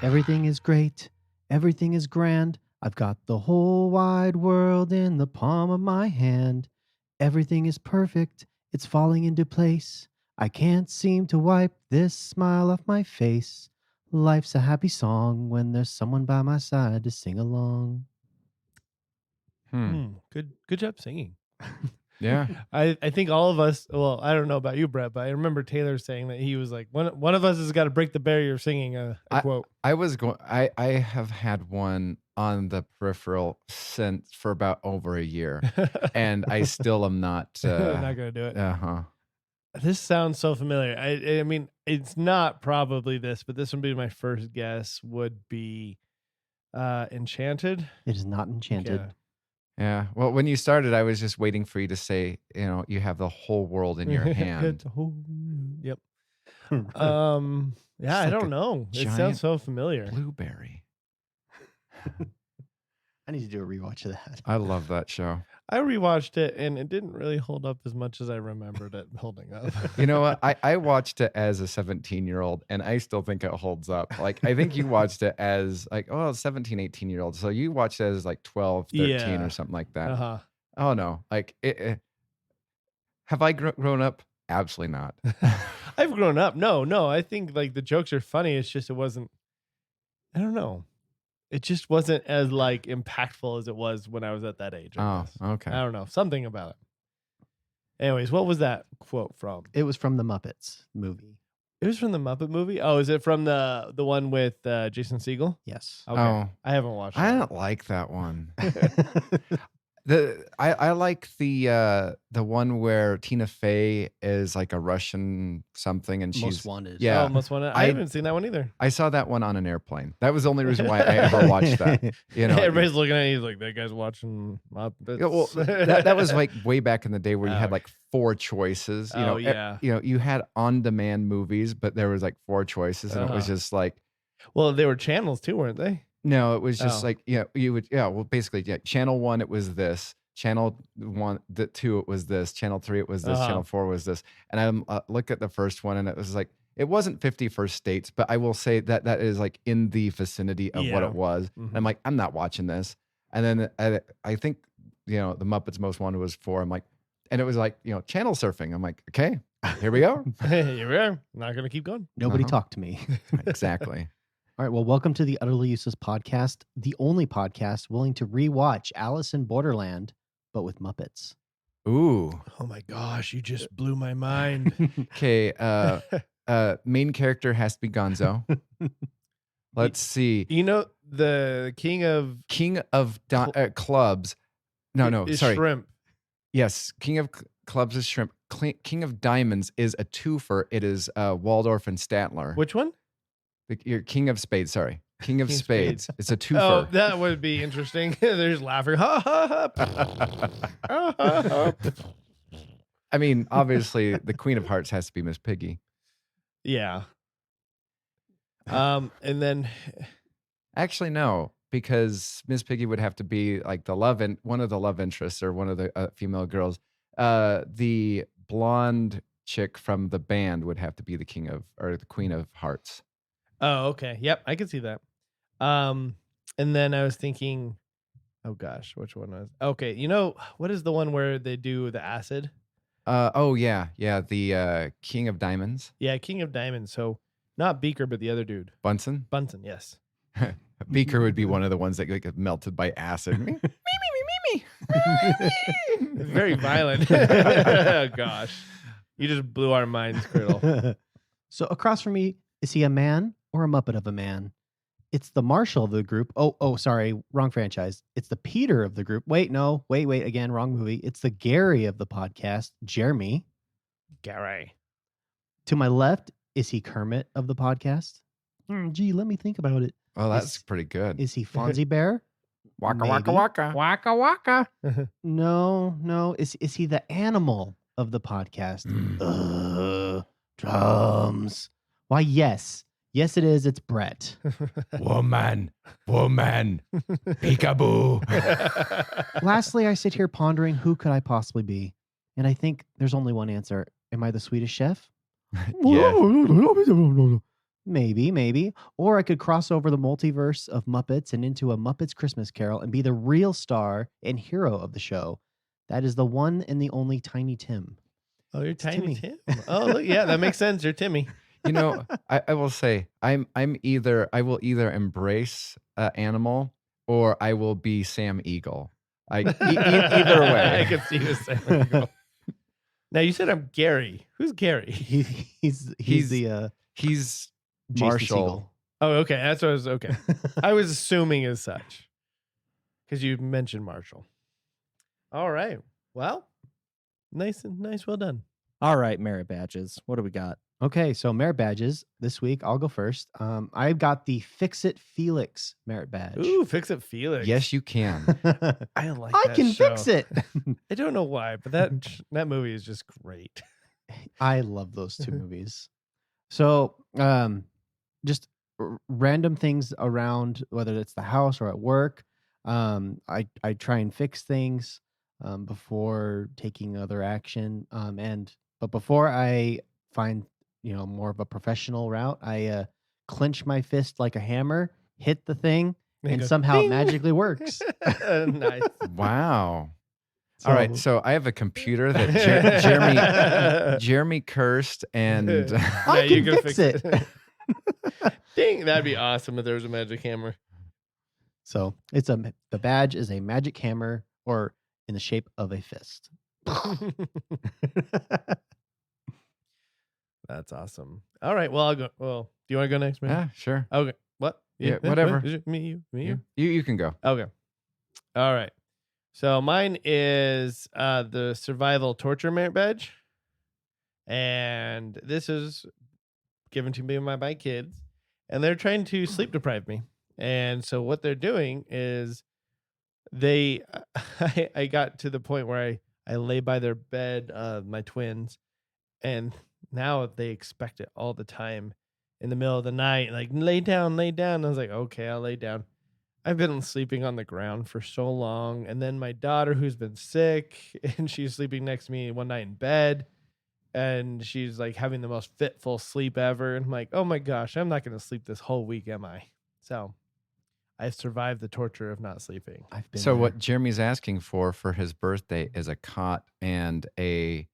Everything is great. Everything is grand. I've got the whole wide world in the palm of my hand. Everything is perfect. It's falling into place. I can't seem to wipe this smile off my face. Life's a happy song when there's someone by my side to sing along. Good job singing. Yeah. I think all of us, well, I don't know about you, Brett, but I remember Taylor saying that he was like, one of us has got to break the barrier of singing a quote. I have had one on the peripheral since for about over a year, and I still am not not gonna do it. Uh-huh. This sounds so familiar. I mean, it's not probably this, but this would be my first guess. Would be Enchanted. It is not Enchanted. Yeah. Yeah. Well, when you started, I was just waiting for you to say, you have the whole world in your hand. Yep. Yeah, I don't know. It sounds so familiar. Blueberry. I need to do a rewatch of that. I love that show. I rewatched it and it didn't really hold up as much as I remembered it holding up. You know what? I watched it as a 17-year-old and I still think it holds up. Like, I think you watched it as like, 17, 18-year-old. So you watched it as like 12, 13 or something like that. Uh-huh. Oh, no. Like, have I grown up? Absolutely not. I've grown up. No. I think like the jokes are funny. It's just, it wasn't, I don't know. It just wasn't as like impactful as it was when I was at that age. I guess. Okay. I don't know. Something about it. Anyways, what was that quote from? It was from the Muppets movie. It was from the Muppet movie. Oh, is it from the one with Jason Segel? Yes. Okay. Oh. I haven't watched it. I don't like that one. I like the one where Tina Fey is like a Russian something and she's Most Wanted. Yeah. Oh, Most Wanted. I haven't seen that one either. I saw that one on an airplane. That was the only reason why I ever watched that. Everybody's looking at you like, that guy's watching Muppets. Yeah, well, that was like way back in the day where you had like 4 choices. You had on-demand movies, but there was like 4 choices, and it was just like, well, they were channels too, weren't they? no, it was just like, you would, well, basically, channel 1, it was this. Channel 1, 2, it was this. Channel 3, it was this. Channel 4 was this. And I looked at the first one, and it was like, it wasn't 51st States, but I will say that is like in the vicinity of what it was. Mm-hmm. And I'm like, I'm not watching this. And then I think, the Muppets Most Wanted was 4. I'm like, and it was like, channel surfing. I'm like, okay, here we go. Here we are. Not going to keep going. Nobody talk to me. Exactly. All right. Well, welcome to the Utterly Useless Podcast, the only podcast willing to rewatch Alice in Borderland, but with Muppets. Ooh. Oh my gosh, you just blew my mind. Okay. Main character has to be Gonzo. Let's see. The king of clubs. No, is sorry. Shrimp. Yes, King of Clubs is Shrimp. King of Diamonds is a twofer. It is Waldorf and Statler. Which one? Your King of Spades, sorry. King of Spades. It's a twofer. Oh, that would be interesting. They're just laughing. Ha, ha, ha. Ha, ha, ha. I mean, obviously, the Queen of Hearts has to be Miss Piggy. Yeah. And then... Actually, no, because Miss Piggy would have to be like one of the love interests or one of the female girls. The blonde chick from the band would have to be the Queen of Hearts. Oh, okay. Yep, I can see that. And then I was thinking, oh gosh, which one was? Okay, what is the one where they do the acid? The King of Diamonds. Yeah, King of Diamonds. So not Beaker, but the other dude. Bunsen, yes. Beaker would be one of the ones that get melted by acid. Me. Very violent. Oh, gosh. You just blew our minds, Criddle. So across from me, is he a man or a Muppet of a man? It's the Marshall of the group. Oh, sorry. Wrong franchise. It's the Peter of the group. Wait, again, wrong movie. It's the Gary of the podcast, Jeremy. Gary. To my left, is he Kermit of the podcast? Gee, let me think about it. Oh, that's pretty good. Is he Fonzie Bear? Waka, Maybe. waka, waka. Waka, waka. No. Is he the animal of the podcast? Drums. Why, yes. Yes, it is. It's Brett. Woman, peekaboo. Lastly, I sit here pondering who could I possibly be? And I think there's only one answer. Am I the Swedish chef? Yeah. Maybe. Or I could cross over the multiverse of Muppets and into a Muppets Christmas Carol and be the real star and hero of the show. That is the one and the only Tiny Tim. Oh, you're It's Tiny Timmy. Tim. Oh, look, yeah, that makes sense. You're Timmy. You know, I will say I will either embrace animal or I will be Sam Eagle. Either way. I could see you saying. Now you said I'm Gary. Who's Gary? He's He's the He's Jason Marshall. Segel. Oh, okay. That's what I was okay. I was assuming as such. Because you mentioned Marshall. All right. Well, nice. Well done. All right, merit badges. What do we got? Okay, so merit badges this week. I'll go first. I've got the Fix It Felix merit badge. Ooh, Fix It Felix. Yes, you can. I like I that can show. fix it. I don't know why, but that movie is just great. I love those two movies. So, just random things around, whether it's the house or at work. I try and fix things before taking other action. But before I find more of a professional route, I clench my fist like a hammer, hit the thing, and go, somehow "Ding!" it magically works. Nice. Wow. All right, so I have a computer that Jeremy cursed, and I you can fix it. Ding! That'd be awesome if there was a magic hammer. So the badge is a magic hammer, or in the shape of a fist. That's awesome. All right. Well, I'll go. Well, do you want to go next, man? yeah, sure. Okay. What? Yeah, whatever. Is it me, you? You can go. Okay. All right. So mine is the survival torture merit badge. And this is given to me by my kids. And they're trying to sleep deprive me. And so what they're doing is I got to the point where I lay by their bed, my twins, and now they expect it all the time in the middle of the night, like lay down. I was like, okay, I'll lay down. I've been sleeping on the ground for so long. And then my daughter, who's been sick, and she's sleeping next to me one night in bed, and she's like having the most fitful sleep ever. And I'm like, oh my gosh, I'm not going to sleep this whole week, am I? So I've survived the torture of not sleeping. I've been So there. what Jeremy's asking for his birthday is a cot and a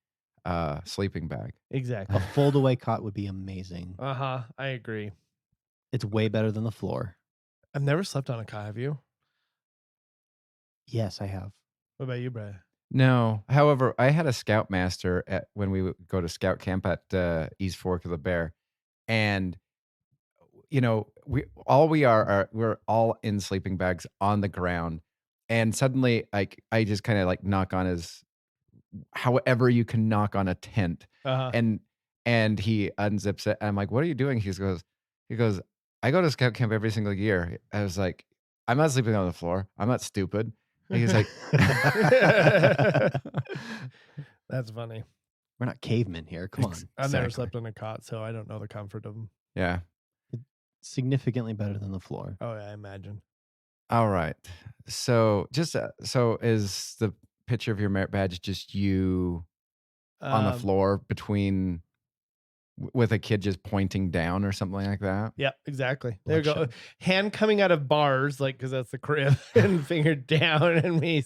sleeping bag. Exactly. A fold-away cot would be amazing. I agree. It's way better than the floor. I've never slept on a cot. Have you? Yes, I have. What about you, Brad? No. However, I had a scoutmaster when we would go to scout camp at East Fork of the Bear, and we're all in sleeping bags on the ground, and suddenly I just kind of like knock on his, however you can knock on a tent, and he unzips it, and I'm like, what are you doing? He goes, I go to scout camp every single year. I was like, I'm not sleeping on the floor. I'm not stupid. And he's like, That's funny. We're not cavemen here. Come on. I've never Exactly. slept on a cot, so I don't know the comfort of them. Yeah. Significantly better than the floor. Oh, yeah, I imagine. All right. So just so is the picture of your merit badge just you on the floor with a kid just pointing down or something like that? Yeah, exactly. There you go. Bloodshot. Hand coming out of bars, like, because that's the crib, and finger down, and me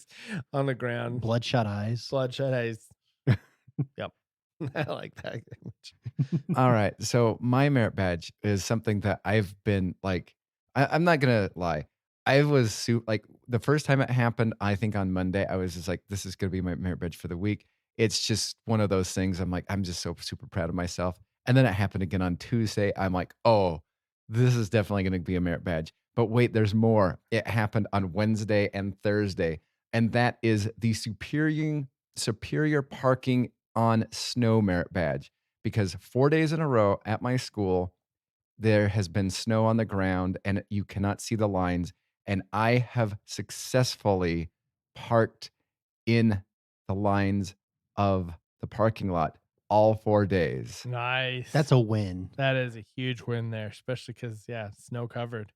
on the ground. Bloodshot eyes. Bloodshot eyes. Yep. I like that image. All right. So my merit badge is something that I've been like, I'm not going to lie. I was like the first time it happened, I think on Monday, I was just like, this is going to be my merit badge for the week. It's just one of those things. I'm like, I'm just so super proud of myself. And then it happened again on Tuesday. I'm like, oh, this is definitely going to be a merit badge. But wait, there's more. It happened on Wednesday and Thursday. And that is the superior parking on snow merit badge, because 4 days in a row at my school, there has been snow on the ground and you cannot see the lines. And I have successfully parked in the lines of the parking lot all 4 days. Nice. That's a win. That is a huge win there, especially because, yeah, snow covered.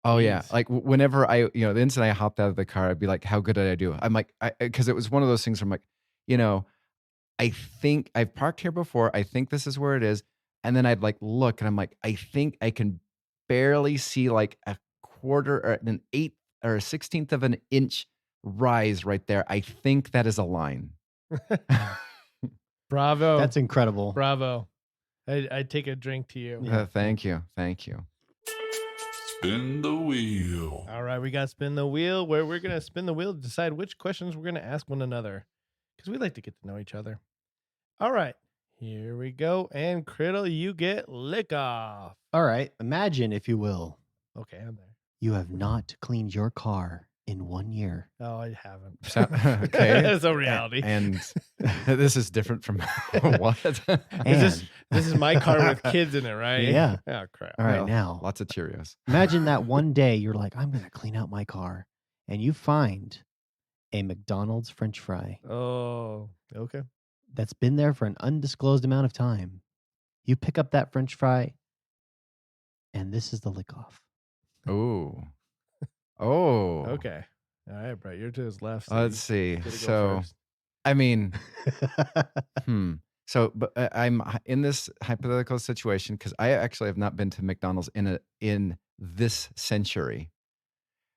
Oh yeah. Jeez. Like whenever the instant I hopped out of the car, I'd be like, how good did I do? I'm like, because it was one of those things where I'm like, I think I've parked here before. I think this is where it is. And then I'd like look and I'm like, I think I can barely see like a quarter or an eighth or a 16th of an inch rise right there. I think that is a line. Bravo. That's incredible. Bravo. I take a drink to you. Yeah. Thank you. Thank you. Spin the wheel. All right, we got spin the wheel, where we're gonna spin the wheel to decide which questions we're gonna ask one another, because we like to get to know each other. All right, here we go. And Criddle, you get lick off. All right. Imagine, if you will, Okay, I'm there. you have not cleaned your car in 1 year. Oh, I haven't. Okay. That's a reality. And this is different from what? And This is my car with kids in it, right? Yeah. Oh crap. all right, Well, now Lots of Cheerios. imagine that one day you're like, I'm going to clean out my car, and you find a McDonald's French fry Oh, okay. that's been there for an undisclosed amount of time. You pick up that French fry, and this is the lick off. Oh. Oh. Okay. All right, Brett, you're to his left. so Let's you see. get to go So, first. I mean, So, but I'm in this hypothetical situation because I actually have not been to McDonald's in this century.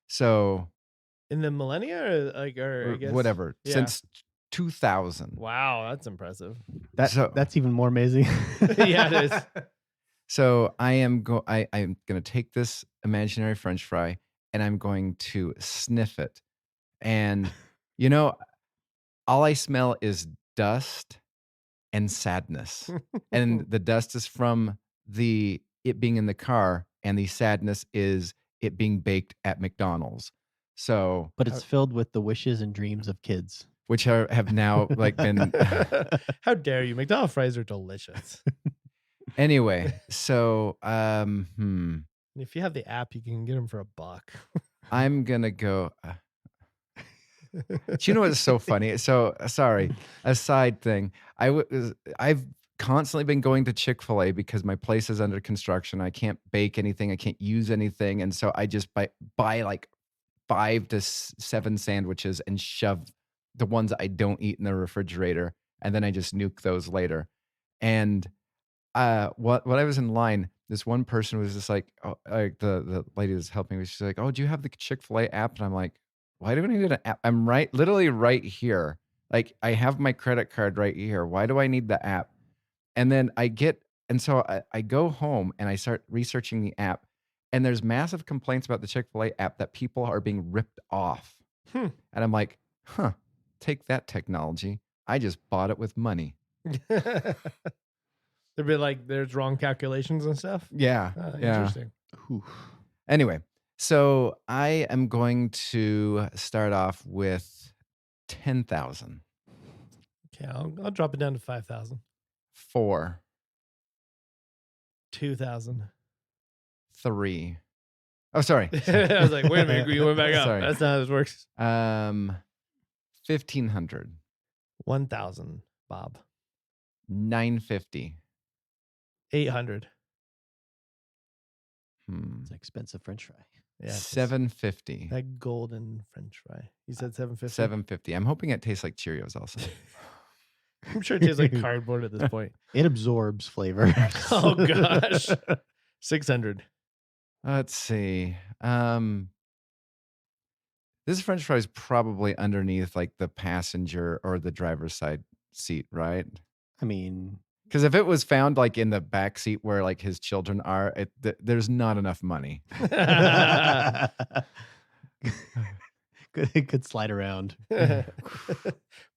So, In the millennia, or I guess whatever, yeah. since 2000. Wow, that's impressive. That's even more amazing. Yeah, it is. So I'm going to take this imaginary French fry and I'm going to sniff it. And you know, all I smell is dust and sadness. And the dust is from it being in the car, and the sadness is it being baked at McDonald's. So, But it's filled with the wishes and dreams of kids. which have now like been How dare you? McDonald's fries are delicious. anyway. So, If you have the app, you can get them for $1. I'm gonna go. Do you know what's so funny? So sorry, a side thing. I've constantly been going to Chick-fil-A because my place is under construction. I can't bake anything. I can't use anything, and so I just buy like 5 to 7 sandwiches and shove the ones I don't eat in the refrigerator, and then I just nuke those later. And what I was in line, this one person was just like, oh, like the lady that's helping me. She's like, "Oh, do you have the Chick-fil-A app?" And I'm like, "Why do I need an app? I'm literally right here. Like I have my credit card right here. Why do I need the app?" And then so I go home and I start researching the app, and there's massive complaints about the Chick-fil-A app that people are being ripped off. And I'm like, take that technology. I just bought it with money. They'd be like, there's wrong calculations and stuff. Yeah. Yeah. Interesting. Anyway, so I am going to start off with 10,000. Okay, I'll drop it down to 5,000. 4, 2,000. 3. Oh, sorry. I was like, wait a minute, you went back up. Sorry. That's not how this works. 1,500. 1,000, Bob. 950. 800. It's an expensive French fry. Yeah. 750. That golden French fry. You said 750? 750. I'm hoping it tastes like Cheerios also. I'm sure it tastes like cardboard at this point. It absorbs flavor. Oh, gosh. 600. Let's see. This French fry is probably underneath like the passenger or the driver's side seat, right? I mean, Because if it was found like in the back seat where like his children are, there's not enough money. it could slide around.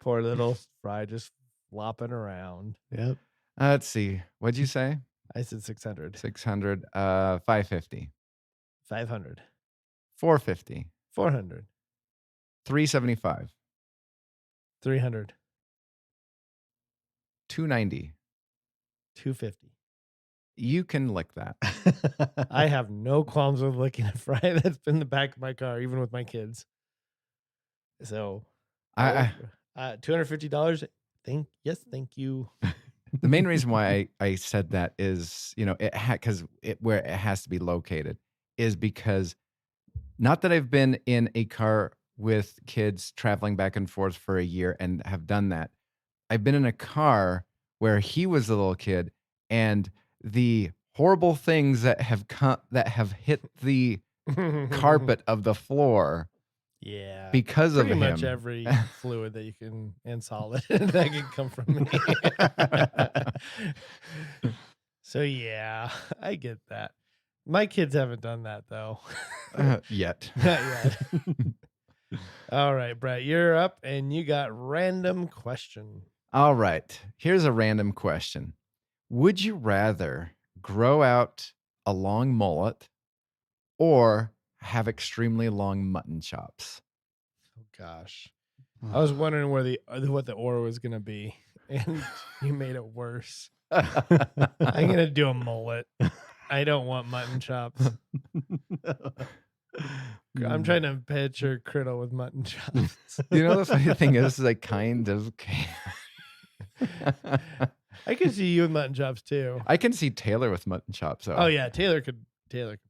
Poor little fry just flopping around. Yep. Let's see. What'd you say? I said 600. 600. 550. 500. 450. 400. 375. 300. 290. 250. You can lick that. I have no qualms with licking a fry that's been in the back of my car, even with my kids. So, $250. Thank you. The main reason why I said that is, you know, because where it has to be located is because not that I've been in a car with kids traveling back and forth for a year and have done that. I've been in a car where he was a little kid and the horrible things that have hit the carpet of the floor Yeah. because of Pretty him. much every fluid that you can and solid that can come from me. So yeah, I get that. My kids haven't done that though. Yet. Not yet. All right, Brett, you're up and you got random question. All right. Here's a random question. Would you rather grow out a long mullet or have extremely long mutton chops? Oh gosh. I was wondering where what the or was gonna be, and you made it worse. I'm gonna do a mullet. I don't want mutton chops. I'm trying to picture Criddle with mutton chops. You know, the funny thing is I kind of can. I can see you with mutton chops too. I can see Taylor with mutton chops. Though. Oh yeah, Taylor could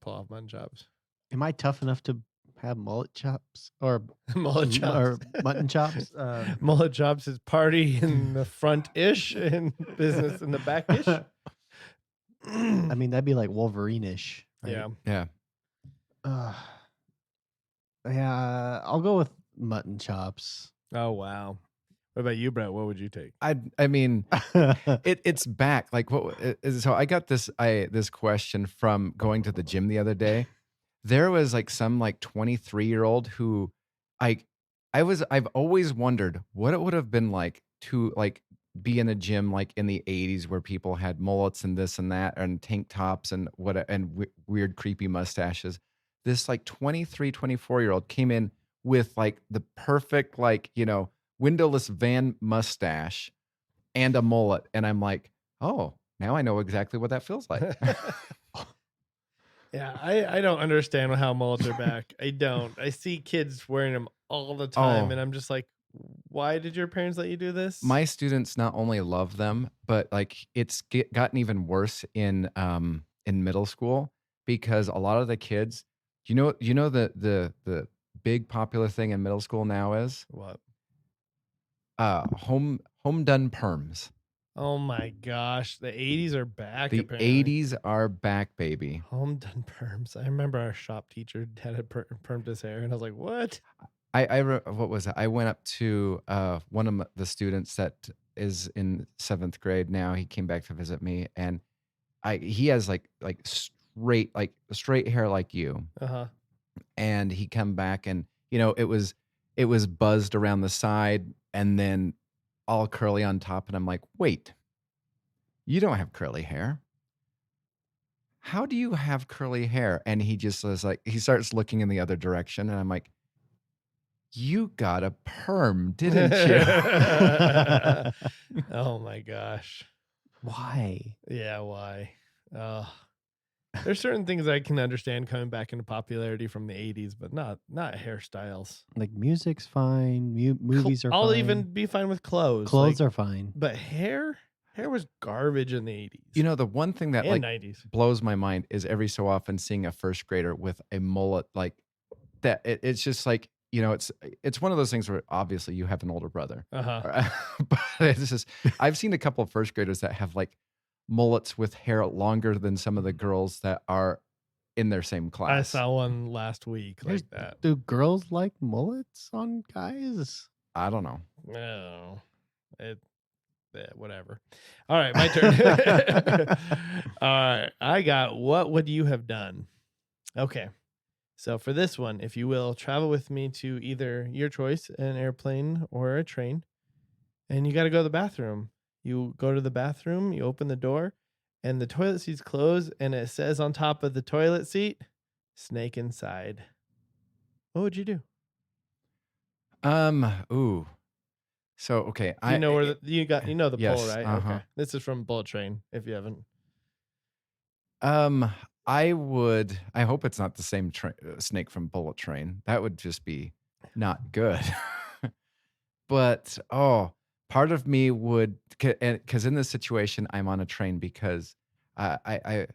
pull off mutton chops. Am I tough enough to have mullet chops or Mullet chops or mutton chops? Mullet chops is party in the front ish and business in the back ish. I mean, that'd be like Wolverine-ish. Right? Yeah. Yeah. Yeah, I'll go with mutton chops. Oh wow. What about you, Brett? What would you take? I mean, it's back. Like what? So I got this question from going to the gym the other day. There was like some like 23-year-old who I've always wondered what it would have been like to like be in a gym like in the 80s where people had mullets and this and that and tank tops and weird creepy mustaches. This like 23, 24-year-old came in with like the perfect like, windowless van mustache and a mullet. And I'm like, oh, now I know exactly what that feels like. Yeah, I don't understand how mullets are back. I don't. I see kids wearing them all the time, and I'm just like, why did your parents let you do this? My students not only love them, but like it's gotten even worse in middle school because a lot of the kids, the big popular thing in middle school now is what? Home done perms. Oh my gosh, the 80s are back. The apparently. 80s are back, baby. Home done perms. I remember our shop teacher had a permed his hair, and I was like, "What?" What was it? I went up to one of the students that is in 7th grade now. He came back to visit me, and he has like straight hair like you. And he come back, and it was buzzed around the side, and then all curly on top. And I'm like, wait, you don't have curly hair. How do you have curly hair? And he just was like, he starts looking in the other direction, and I'm like, you got a perm, didn't you? Oh my gosh. Why? Yeah, why? There's certain things I can understand coming back into popularity from the 80s, but not hairstyles. Like music's fine, movies are fine. I'll even be fine with clothes. Clothes are fine. But hair was garbage in the 80s. The one thing that and like 90s blows my mind is every so often seeing a first grader with a mullet like that. It's just like, it's one of those things where obviously you have an older brother. But it's just, I've seen a couple of first graders that have like mullets with hair longer than some of the girls that are in their same class. I saw one last week like that. Do girls like mullets on guys? I don't know. No. Whatever. All right, my turn. All right, I got what would you have done? Okay. So for this one, if you will, travel with me to either your choice, an airplane or a train, and you got to go to the bathroom. You go to the bathroom, you open the door, and the toilet seat's closed, and it says on top of the toilet seat, "Snake inside." What would you do? Ooh. So okay, You know where you know the Yes, pole, right? uh-huh. Okay. This is from Bullet Train. If you haven't. I hope it's not the same snake from Bullet Train. That would just be not good. But part of me would, because in this situation I'm on a train because I've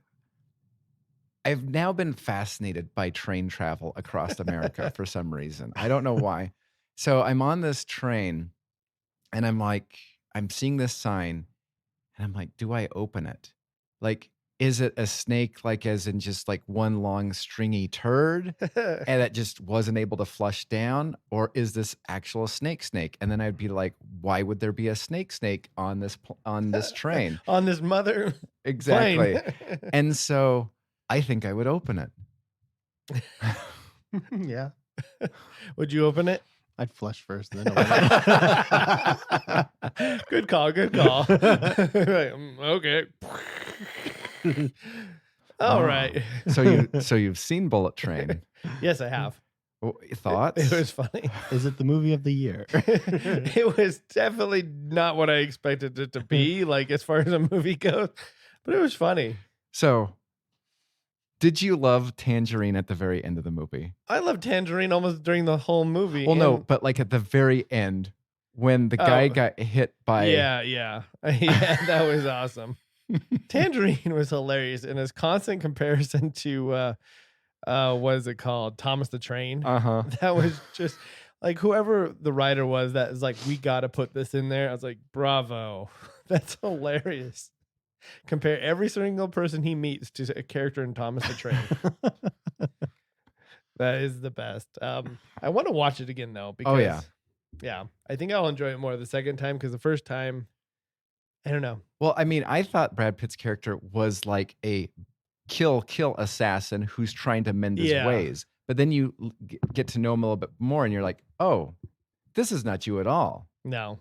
now been fascinated by train travel across America for some reason. I don't know why. So I'm on this train, and I'm seeing this sign, and I'm like, do I open it? Like, is it a snake like as in just like one long stringy turd and that just wasn't able to flush down, or is this actual snake? And then I'd be like, why would there be a snake on this train? On this mother Exactly. plane. And so I think I would open it. Yeah. Would you open it? I'd flush first, then open it. Good call. Like, okay. All right. So you've seen Bullet Train. Yes, I have. Thoughts? It was funny. Is it the movie of the year? It was definitely not what I expected it to be, like as far as a movie goes, but it was funny. So, did you love Tangerine at the very end of the movie? I loved Tangerine almost during the whole movie. Well, no, but like at the very end when the guy got hit by. Yeah, that was awesome. Tangerine was hilarious in his constant comparison to what is it called? Thomas the Train. That was just like whoever the writer was that is like, we got to put this in there. I was like, bravo. That's hilarious. Compare every single person he meets to a character in Thomas the Train. That is the best. I want to watch it again though, because yeah, I think I'll enjoy it more the second time, because the first time, I don't know. Well, I mean, I thought Brad Pitt's character was like a kill assassin who's trying to mend his ways. But then you get to know him a little bit more and you're like, oh, this is not you at all. No.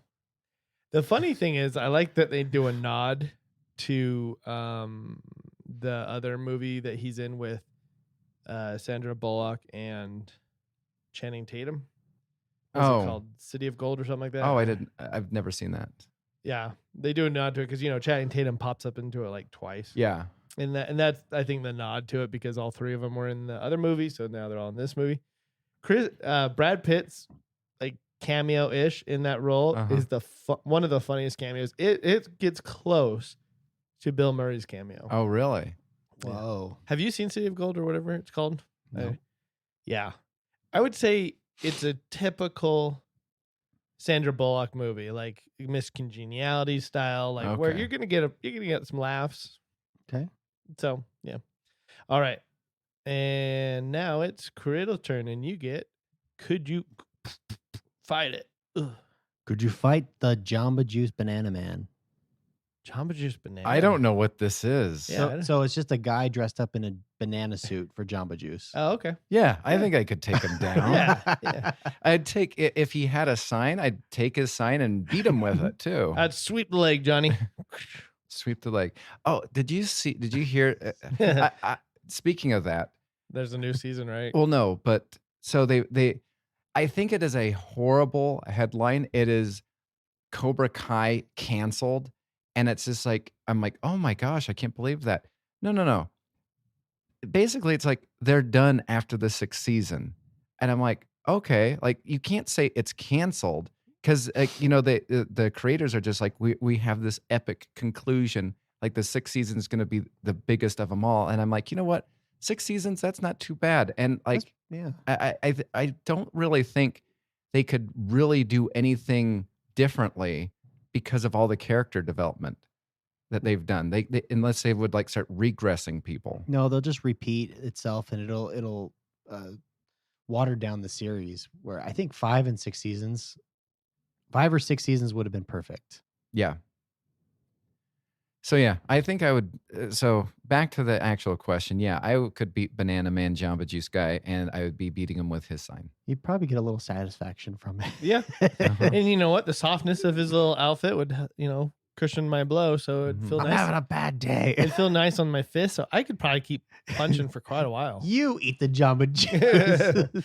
The funny thing is, I like that they do a nod to the other movie that he's in with Sandra Bullock and Channing Tatum. What's it called? City of Gold or something like that? Oh, I've never seen that. Yeah, they do a nod to it because Channing Tatum pops up into it like twice. Yeah, and that's I think the nod to it, because all three of them were in the other movie, so now they're all in this movie. Brad Pitt's like cameo-ish in that role is one of the funniest cameos. It gets close to Bill Murray's cameo. Oh, really? Whoa. Have you seen City of Gold or whatever it's called? No. Yeah, I would say it's a typical Sandra Bullock movie, like Miss Congeniality style, like where you're gonna get some laughs. Okay. So yeah. All right. And now it's Cradle's turn, and you get, could you fight it? Ugh. Could you fight the Jamba Juice Banana Man? Jamba Juice Banana. I don't know what this is. Yeah. So it's just a guy dressed up in a banana suit for Jamba Juice. Oh, okay. Yeah, I think I could take him down. Yeah. I'd take, if he had a sign, I'd take his sign and beat him with it too. I'd sweep the leg, Johnny. Sweep the leg. Oh, did you hear? Speaking of that, there's a new season, right? Well, no, but so I think it is a horrible headline. It is Cobra Kai canceled. And it's just like, I'm like, oh my gosh, I can't believe that. No. Basically, it's like they're done after the 6th season. And I'm like, okay, like you can't say it's canceled because, the creators are just like, we have this epic conclusion. Like the 6th season is going to be the biggest of them all. And I'm like, you know what? 6 seasons, that's not too bad. And like, I don't really think they could really do anything differently because of all the character development that they've done. They unless they would like start regressing people. No, they'll just repeat itself, and it'll water down the series. Where I think 5 or 6 seasons would have been perfect. Yeah. So yeah, I think I would. So back to the actual question. Yeah, I could beat Banana Man, Jamba Juice guy, and I would be beating him with his sign. You'd probably get a little satisfaction from it. Yeah. And you know what? The softness of his little outfit would, cushion my blow, so it'd feel I'm nice. having a bad day. It'd feel nice on my fist, so I could probably keep punching for quite a while. You eat the Jamba Juice.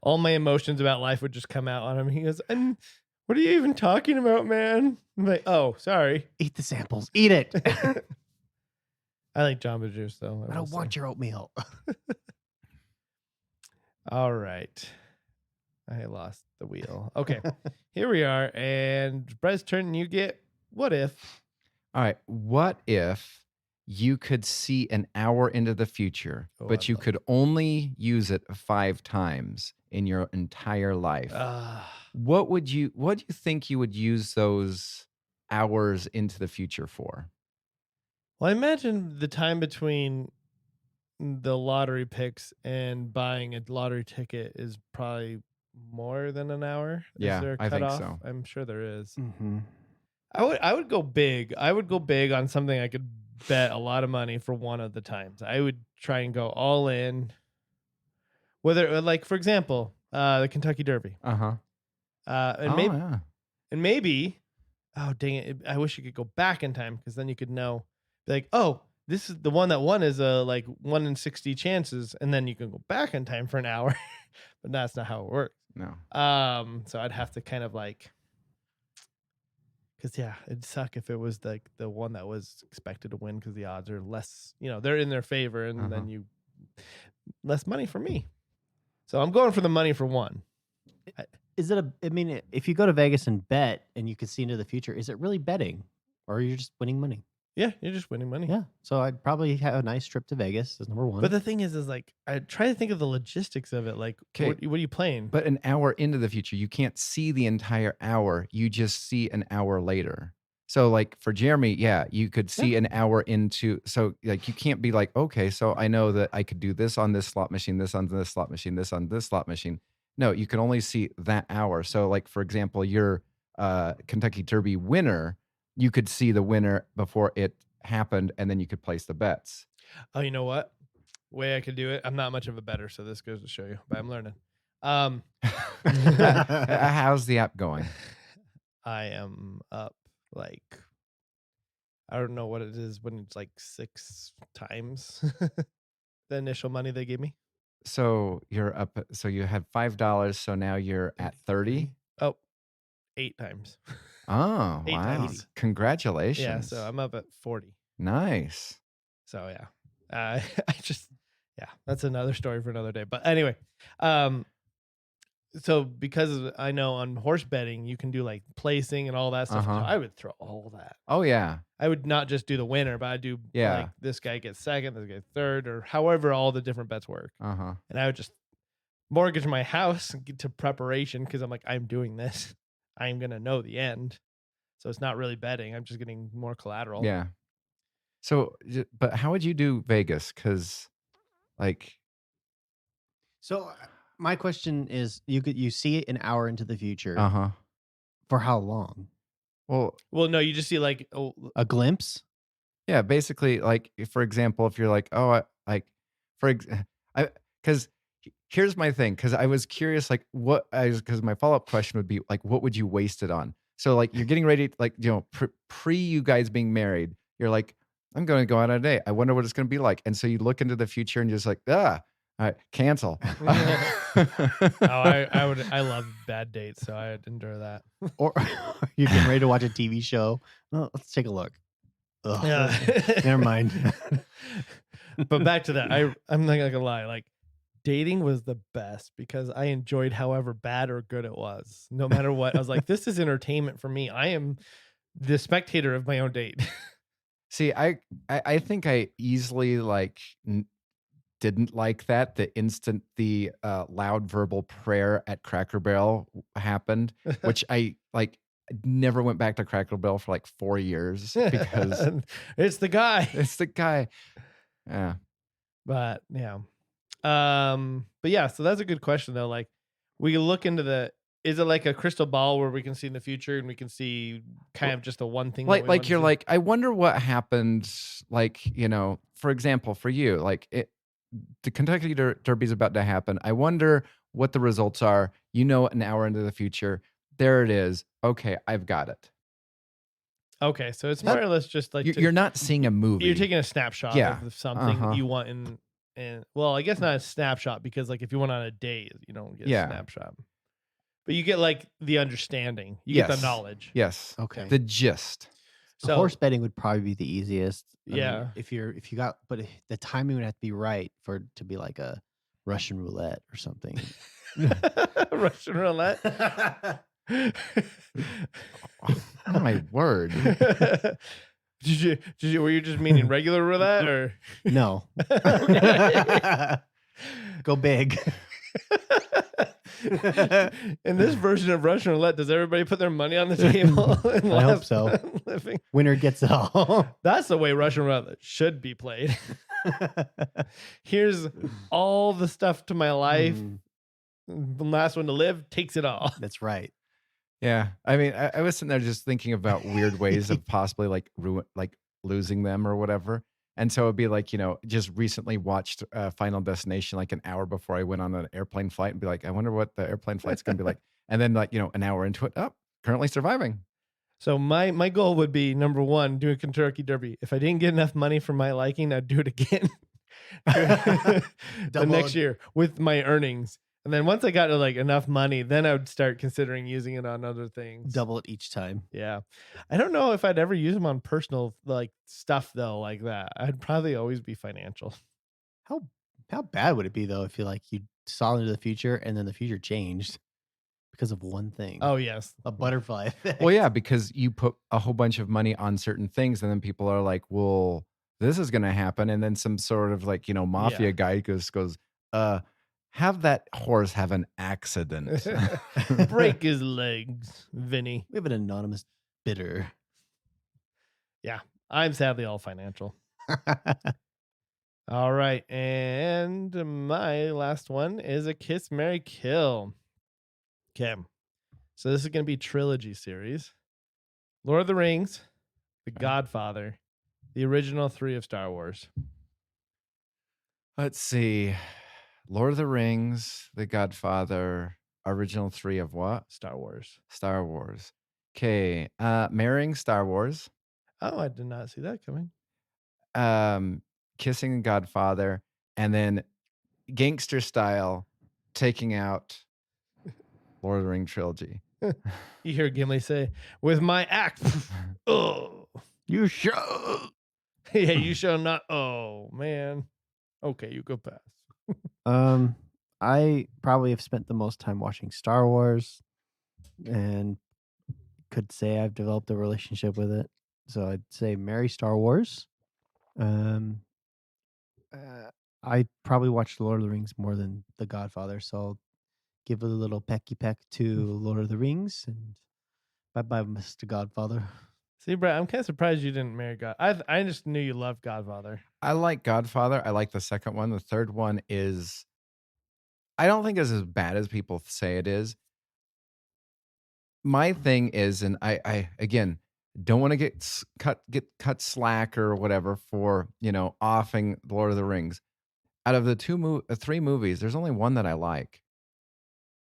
All my emotions about life would just come out on him. He goes, and what are you even talking about, man? I'm like, oh, sorry. Eat the samples. Eat it. I like Jamba Juice, though. I don't want your oatmeal. All right. I lost the wheel. Okay. Here we are. And Brett's turn. You get, what if? All right. What if you could see an hour into the future, but you could only use it 5 times in your entire life? What do you think you would use those hours into the future for? Well, I imagine the time between the lottery picks and buying a lottery ticket is probably more than an hour. Yeah, Is there a I think cutoff? so. I'm sure there is. Mm-hmm. I would go big. I would go big on something I could bet a lot of money for one of the times. I would try and go all in. Whether, like, for example, the Kentucky Derby. Uh-huh. And maybe, oh dang it! I wish you could go back in time, because then you could know, be like, oh, this is the one that won is a like 1 in 60 chances, and then you can go back in time for an hour. But that's not how it works. No. So I'd have to kind of like, because it'd suck if it was like the one that was expected to win, because the odds are less, they're in their favor, and then you less money for me. So I'm going for the money for one. Is it I mean, if you go to Vegas and bet and you can see into the future, is it really betting, or you're just winning money? Yeah, you're just winning money. Yeah. So I'd probably have a nice trip to Vegas as number one. But the thing is like, I try to think of the logistics of it. Like, what are you playing? But an hour into the future, you can't see the entire hour. You just see an hour later. So like for Jeremy, you could see an hour into. So like you can't be like, okay, so I know that I could do this on this slot machine, this on this slot machine, this on this slot machine. No, you can only see that hour. So like, for example, your Kentucky Derby winner, you could see the winner before it happened, and then you could place the bets. Oh, you know what? Way I could do it. I'm not much of a bettor, so this goes to show you, but I'm learning. How's the app going? I am up like, I don't know what it is when it's like 6 times the initial money they gave me. So you're up. So you had $5. So now you're at 30. Oh, 8 times. Oh, 8 wow. times. Congratulations. Yeah, so I'm up at 40. Nice. So I just, that's another story for another day. But anyway, so because I know on horse betting you can do like placing and all that stuff, so I would throw all that. Oh yeah. I would not just do the winner, but I do like this guy gets second, this guy third, or however all the different bets work. And I would just mortgage my house and get to preparation, because I'm like, I'm doing this. I'm gonna know the end. So it's not really betting. I'm just getting more collateral. Yeah. So, but how would you do Vegas? Because, like, so my question is, you see an hour into the future. For how long? Well, no, you just see like a glimpse. Yeah, basically, like, for example, if you're like, because here's my thing, because I was curious, like, because my follow-up question would be like, what would you waste it on? So like, you're getting ready, like, pre you guys being married, you're like, I'm going to go out on a date. I wonder what it's going to be like. And so you look into the future and you're just like, all right, cancel. I love bad dates, so I'd endure that. Or you're getting ready to watch a TV show. Well, let's take a look. Ugh. Yeah. Never mind. But back to that, I'm not gonna lie, like, dating was the best because I enjoyed however bad or good it was. No matter what, I was like, this is entertainment for me. I am the spectator of my own date. See, I think I easily like didn't like that the instant the loud verbal prayer at Cracker Barrel happened, which I like never went back to Cracker Barrel for like 4 years because it's the guy. It's the guy. Yeah. But yeah. But yeah, so that's a good question though. Like, we look into is it like a crystal ball where we can see in the future and we can see kind of just the one thing? Like you're like, I wonder what happened. Like, for example, for you, like the Kentucky Derby is about to happen. I wonder what the results are. An hour into the future, there it is. Okay, I've got it. Okay, so it's more or less just like you're not seeing a movie. You're taking a snapshot of something you want in. Well, I guess not a snapshot, because like if you went on a date, you don't get a snapshot. But you get like the understanding. You get the knowledge. Yes. Okay. The gist. So horse betting would probably be the easiest. I mean, if you got, but the timing would have to be right for it to be like a Russian roulette or something. Russian roulette. Oh my word. Were you just meaning regular roulette or no? Go big. In this version of Russian roulette, does everybody put their money on the table? And I hope left so. living? Winner gets it all. That's the way Russian roulette should be played. Here's all the stuff to my life. Mm, The last one to live takes it all. that's right. Yeah, I mean, I was sitting there just thinking about weird ways of possibly like losing them or whatever. And so it'd be like, just recently watched Final Destination like an hour before I went on an airplane flight and be like, I wonder what the airplane flight's going to be like. And then like, an hour into it, currently surviving. So my goal would be, number one, do a Kentucky Derby. If I didn't get enough money for my liking, I'd do it again the next year with my earnings. And then once I got to like enough money, then I would start considering using it on other things. Double it each time. Yeah. I don't know if I'd ever use them on personal like stuff though, like that. I'd probably always be financial. How bad would it be though if you saw into the future and then the future changed because of one thing? Oh yes. A butterfly effect. Well, yeah, because you put a whole bunch of money on certain things and then people are like, well, this is going to happen. And then some sort of like, mafia guy goes, have that horse have an accident. Break his legs, Vinny. We have an anonymous bidder. Yeah. I'm sadly all financial. All right. And my last one is a Kiss, Marry, Kill. Okay. So this is going to be trilogy series. Lord of the Rings, The Godfather, the original 3 of Star Wars. Let's see. Lord of the Rings, The Godfather, original 3 of what? Star Wars. Star Wars. Okay. Marrying Star Wars. Oh, I did not see that coming. Kissing Godfather, and then gangster style taking out Lord of the Ring trilogy. You hear Gimli say, with my axe. Oh. You show. Yeah, you shall not. Oh, man. Okay, you go past. I probably have spent the most time watching Star Wars and could say I've developed a relationship with it. So I'd say marry Star Wars. I probably watched Lord of the Rings more than The Godfather, so I'll give it a little pecky peck to Lord of the Rings and bye-bye, Mr. Godfather. See, Brett, I'm kind of surprised you didn't marry God. I just knew you loved Godfather. I like Godfather. I like the second one. The third one is, I don't think it's as bad as people say it is. My thing is, and I again don't want to get cut slack or whatever for offing Lord of the Rings. Out of the 3 movies, there's only one that I like,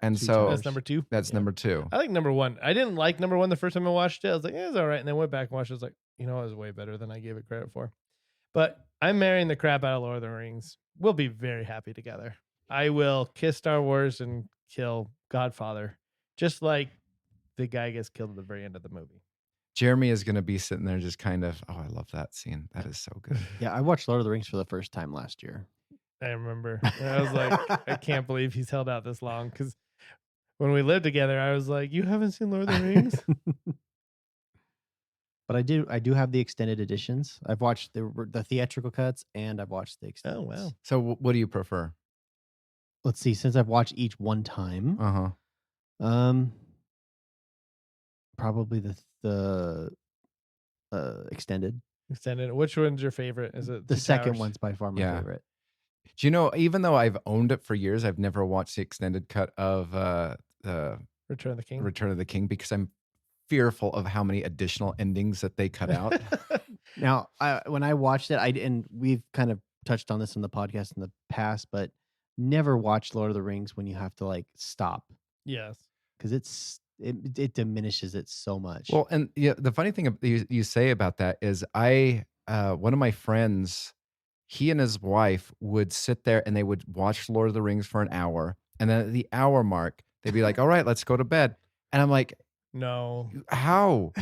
and so That's number 2. That's number 2. I like number 1. I didn't like number 1 the first time I watched it. I was like, it's all right, and then went back and watched it. I was like, it was way better than I gave it credit for. But I'm marrying the crap out of Lord of the Rings. We'll be very happy together. I will kiss Star Wars and kill Godfather, just like the guy gets killed at the very end of the movie. Jeremy is going to be sitting there just kind of, I love that scene. That is so good. Yeah, I watched Lord of the Rings for the first time last year. I remember. And I was like, I can't believe he's held out this long. Because when we lived together, I was like, you haven't seen Lord of the Rings? But I do have the extended editions. I've watched the theatrical cuts and I've watched the extended. Oh, wow. So what do you prefer? Let's see. Since I've watched each one time, probably the extended. Extended. Which one's your favorite? Is it The Two second Towers? one's by far my favorite. Do you know, even though I've owned it for years, I've never watched the extended cut of the Return of the King. Return of the King because I'm fearful of how many additional endings that they cut out. Now, when I watched it, and we've kind of touched on this in the podcast in the past, but never watch Lord of the Rings when you have to stop. Yes. Because it diminishes it so much. Well, and the funny thing you say about that is one of my friends, he and his wife would sit there and they would watch Lord of the Rings for an hour. And then at the hour mark, they'd be like, all right, let's go to bed. And I'm like, no. How?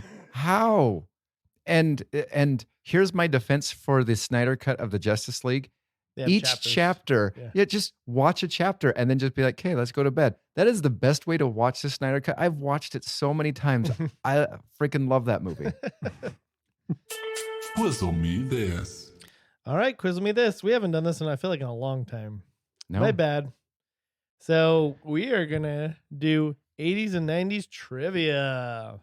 And here's my defense for the Snyder cut of the Justice League. Each chapter, just watch a chapter and then just be like, okay, let's go to bed. That is the best way to watch the Snyder cut. I've watched it so many times. I freaking love that movie. Quizzle me this. All right, quizzle me this. We haven't done this in, I feel like, in a long time. No. My bad. So we are gonna do 80s and 90s trivia.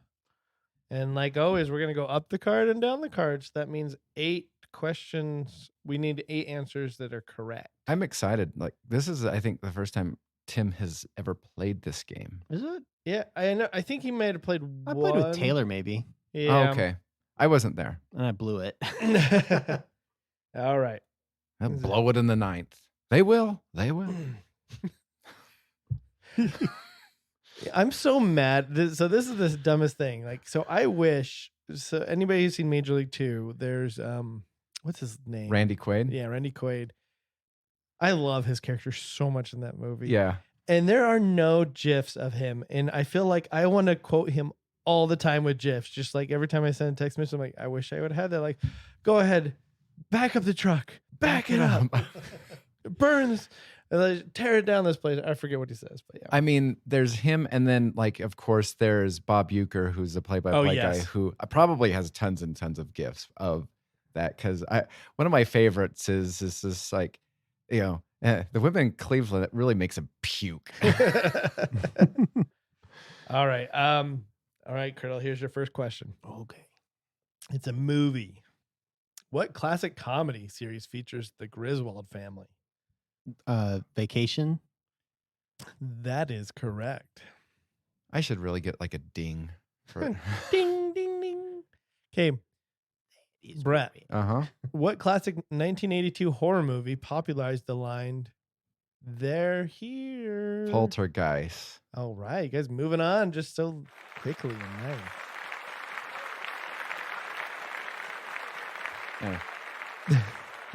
And like always, we're gonna go up the card and down the cards. That means 8 questions. We need 8 answers that are correct. I'm excited. Like this is, I think, the first time Tim has ever played this game. Is it? Yeah, I know. I think he might have played I one. played with Taylor maybe, Yeah. Oh, okay. I wasn't there. and I blew it. All right. They'll Is it- blow it in the 9th. They will. They will. I'm so mad. So this is the dumbest thing. Like, so I wish. So anybody who's seen Major League 2, there's what's his name? Randy Quaid. Yeah, Randy Quaid. I love his character so much in that movie. Yeah. And there are no GIFs of him. And I feel like I want to quote him all the time with GIFs. Just like every time I send a text message, I'm like, I wish I would have had that. Like, go ahead, back up the truck, back it up, burns, tear it down this place. I forget what he says, but yeah. I mean, there's him, and then like, of course, there's Bob Uecker, who's the play-by-play guy, yes. who probably has tons and tons of gifs of that. Because one of my favorites is this like, the women in Cleveland. It really makes him puke. All right. All right, Curtle, here's your first question. Okay. It's a movie. What classic comedy series features the Griswold family? Vacation. That is correct. I should really get like a ding for it. Ding, ding, ding. Okay, Brett. Uh-huh. What classic 1982 horror movie popularized the line, "They're here"? Poltergeist. All right, you guys moving on just so quickly and nice.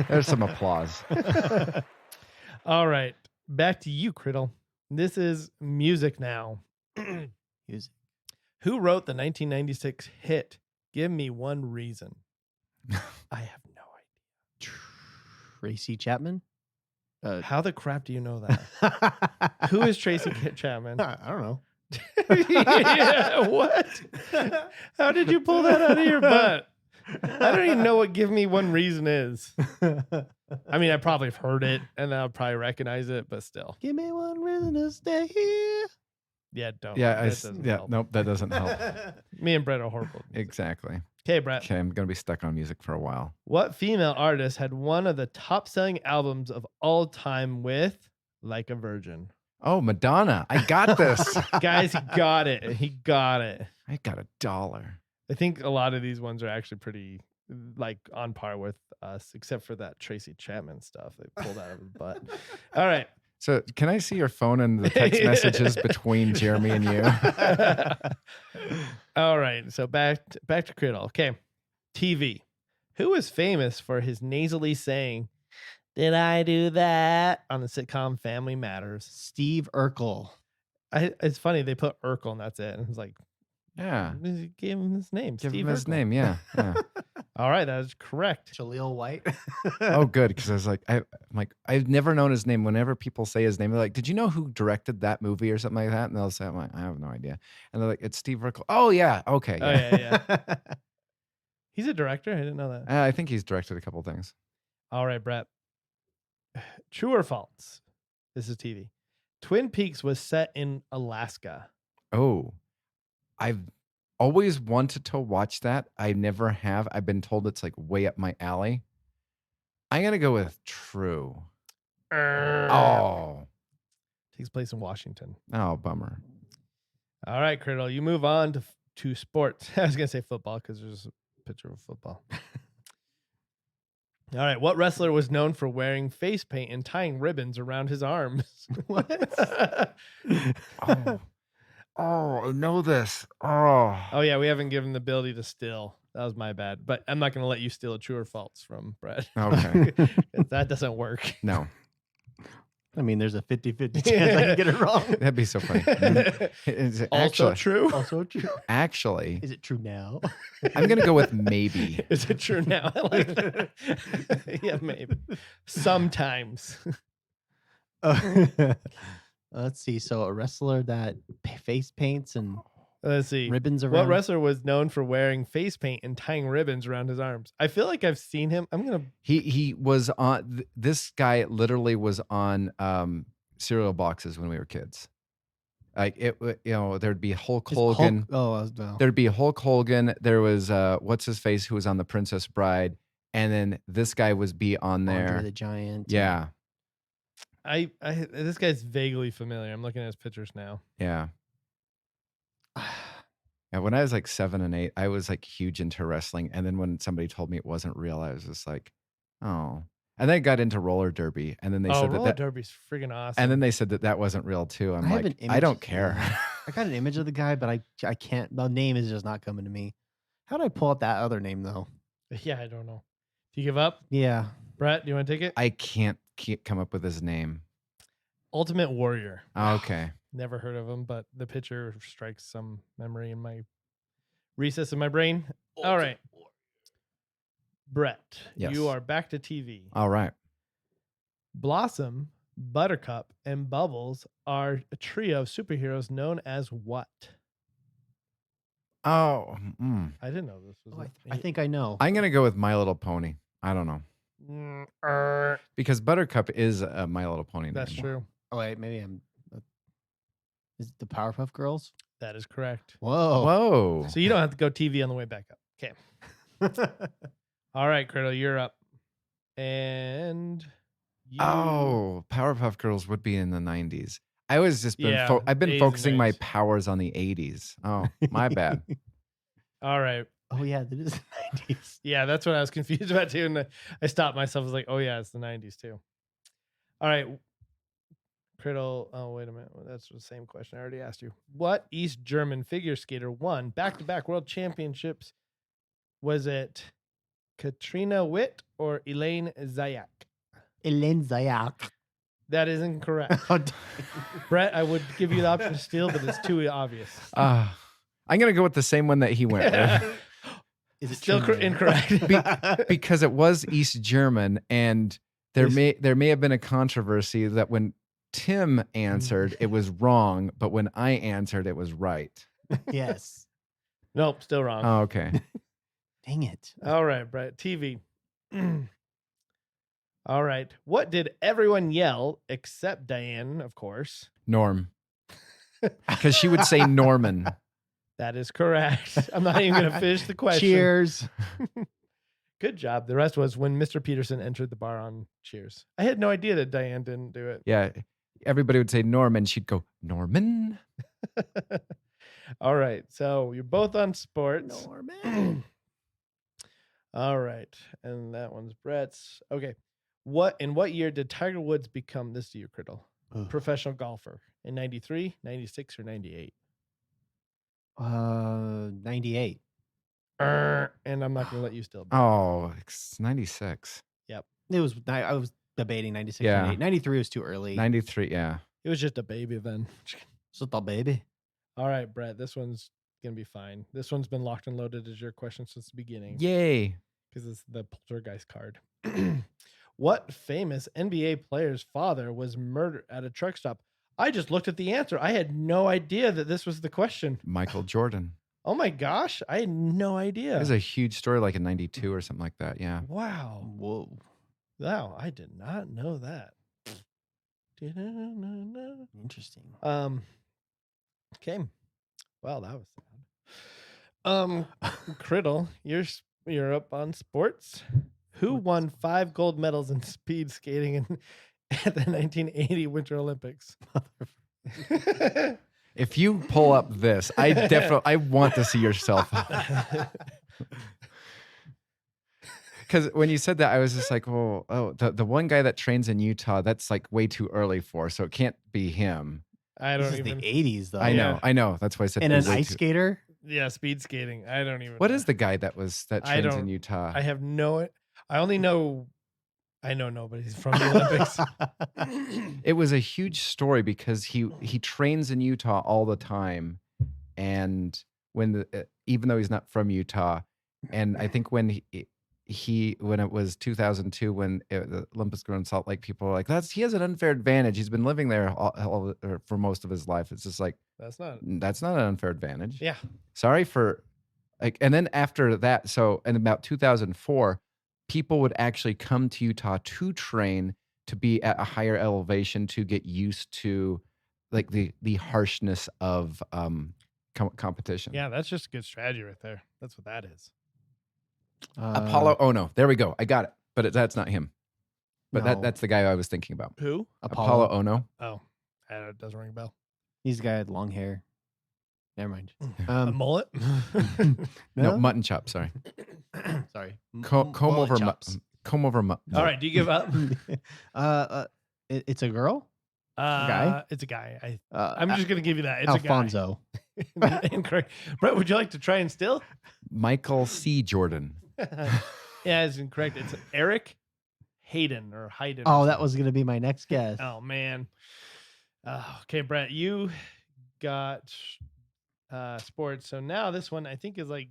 There's some applause. All right, back to you, Criddle. This is music now. Music. Who wrote the 1996 hit "Give Me One Reason"? I have no Tracy Chapman. idea. How the crap do you know that? Who is Tracy Chapman? I don't know. Yeah, what? How did you pull that out of your butt? I don't even know what "Give Me One Reason" is. I mean, I probably have heard it and I'll probably recognize it, but still. Give me one reason to stay here. Yeah, don't. Yeah, That doesn't help. nope, that doesn't help. Me and Brett are horrible. Exactly. Okay, Brett. Okay, I'm gonna be stuck on music for a while. What female artist had one of the top selling albums of all time with "Like a Virgin"? Oh, Madonna. I got this. Guys, he got it. He got it. I got $1. I think a lot of these ones are actually pretty like on par with us, except for that Tracy Chapman stuff they pulled out of his butt. All right. So can I see your phone and the text messages between Jeremy and you? All right. So back to Criddle. Okay. TV. Who is famous for his nasally saying, "Did I do that?" on the sitcom Family Matters? Steve Urkel. It's funny. They put Urkel and that's it. And it's like, Yeah. give him his name. Give Steve him his Urkel. name. Yeah. Yeah. All right. That is correct. Jaleel White. Oh, good. Because I was like, I'm like, I've never known his name. Whenever people say his name, they're like, "Did you know who directed that movie or something like that?" And they'll say, I'm like, "I have no idea." And they're like, "It's Steve Urkel." Oh yeah. Okay. Oh, yeah. He's a director. I didn't know that. I think he's directed a couple things. All right, Brett. True or false? This is TV. Twin Peaks was set in Alaska. Oh, I've always wanted to watch that. I never have. I've been told it's like way up my alley. I'm gonna go with true. Oh, Takes place in Washington. oh, bummer. All right, Criddle. You move on to sports. I was gonna say football because there's a picture of football. All right. What wrestler was known for wearing face paint and tying ribbons around his arms? What? Oh, I know this. Oh, Oh yeah, we haven't given the ability to steal. That was my bad. But I'm not gonna let you steal a true or false from Brett. okay. 'Cause that doesn't work. No, I mean, there's a 50-50 chance I can get it wrong. that'd be so funny. Is it Also actually, true. Also true. actually, Is it true now? I'm gonna go with maybe. Is it true now? I like that. Yeah, maybe. Sometimes. Let's see. So a wrestler that face paints and Let's see. ribbons around. What wrestler was known for wearing face paint and tying ribbons around his arms? I feel like I've seen him. I'm gonna. He was on. This guy literally was on cereal boxes when we were kids. Like there'd be Hulk Is Hogan. no. There'd be Hulk Hogan. There was what's his face who was on The Princess Bride, and then this guy was on there. Andre the Giant. Yeah, I this guy's vaguely familiar. I'm looking at his pictures now. yeah. And when I was like 7 and 8, I was like huge into wrestling. And then when somebody told me it wasn't real, I was just like, oh. And then I got into roller derby, and then they said roller that derby's friggin' awesome. and then they said that wasn't real too. I'm I have like, an I image- don't care. I got an image of the guy, but I can't. The name is just not coming to me. How did I pull out that other name though? Yeah, I don't know. Do you give up, Yeah. Brett? Do you want to take it? I can't come up with his name. Ultimate Warrior. Okay. Never heard of him, but the picture strikes some memory in my recess of my brain. All right, Brett, Yes. you are back to TV. All right. Blossom, Buttercup, and Bubbles are a trio of superheroes known as what? Oh, I didn't know this was. Oh, I think I know. I'm gonna go with My Little Pony. I don't know because Buttercup is a My Little Pony. That's name. true. Oh wait, maybe I'm. Is it the Powerpuff Girls? That is correct. Whoa. Whoa. So you don't have to go TV on the way back up. Okay. All right, Criddle, you're up. And you... Oh, Powerpuff Girls would be in the 90s. I was just been Yeah, I've been 80s and focusing my 90s. powers on the 80s. Oh, my bad. All right. Oh yeah, that is the 90s. Yeah, that's what I was confused about too. And I stopped myself. I was like, oh yeah, it's the 90s too. All right. Criddle. Oh, wait a minute. That's the same question I already asked you. What East German figure skater won back-to-back world championships? Was it Katrina Witt or Elaine Zayak? Elaine Zayak. That is incorrect. Brett, I would give you the option to steal, but it's too obvious. I'm going to go with the same one that he went with. Is it Still Trinidad? incorrect. Because it was East German, and there may have been a controversy that when Tim answered, it was wrong, but when I answered, it was right. Yes. Nope, still wrong. Oh, okay. Dang it. All right, Brett. TV. All right. What did everyone yell except Diane, of course? Norm. Because she would say Norman. That is correct. I'm not even going to finish the question. Cheers. Good job. The rest was when Mr. Peterson entered the bar on Cheers. I had no idea that Diane didn't do it. Yeah. Everybody would say Norman. She'd go, Norman? All right. So you're both on sports. Norman. All right. And that one's Brett's. Okay. In what year did Tiger Woods become, this to you, Criddle, professional golfer? In 93, 96, or 98? 98. And I'm not going to let you still. Oh, it's 96. It was. I was debating 96. Yeah. 98. 93 was too early. 93, yeah. It was just a baby then. So the baby. All right, Brett. This one's going to be fine. This one's been locked and loaded as your question since the beginning. Yay. Because it's the poltergeist card. What famous NBA player's father was murdered at a truck stop? I just looked at the answer. I had no idea that this was the question. Michael Jordan. Oh my gosh. I had no idea. It was a huge story, like in 92 or something like that. Yeah. Wow. Whoa. Wow. I did not know that. Interesting. Okay. Well, that was sad. Criddle, you're up on sports. Who won 5 gold medals in speed skating at the 1980 Winter Olympics? If you pull up this, I want to see yourself. Because when you said that, I was just like, the one guy that trains in Utah, that's like way too early for, so it can't be him. I This don't is even. the 80s though. I know. That's why I said. And an way ice too- skater. Yeah, speed skating. I don't even. What know. is the guy that I trains in don't- Utah? I have no. I only know. I know nobody's from the Olympics. It was a huge story because he trains in Utah all the time, and even though he's not from Utah, and I think when when it was 2002 when the Olympics were in Salt Lake, people were like, he has an unfair advantage. He's been living there for most of his life. It's just like That's not. that's not an unfair advantage. Yeah. Sorry for like, and then after that, so in about 2004, people would actually come to Utah to train to be at a higher elevation to get used to like the harshness of competition. Yeah, that's just a good strategy right there. That's what that is. Apollo Ono. There we go. I got it. But that's not him. But No. that's the guy I was thinking about. Who? Apollo Ono. Oh, it doesn't ring a bell. He's the guy with long hair. Never mind. A mullet? No, mutton chop. Sorry. Sorry. Comb Mullet over chops. comb over. All right, do you give up? It's a girl. Guy? It's a guy. Uh, I'm just gonna give you that. It's Alfonso. a guy. Incorrect. Brett, would you like to try and still? Michael C. Jordan. Yeah, it's incorrect. It's Eric Hayden or Hayden. Oh, that was gonna be my next guess. Oh man. Okay, Brett, you got sports. So now this one I think is like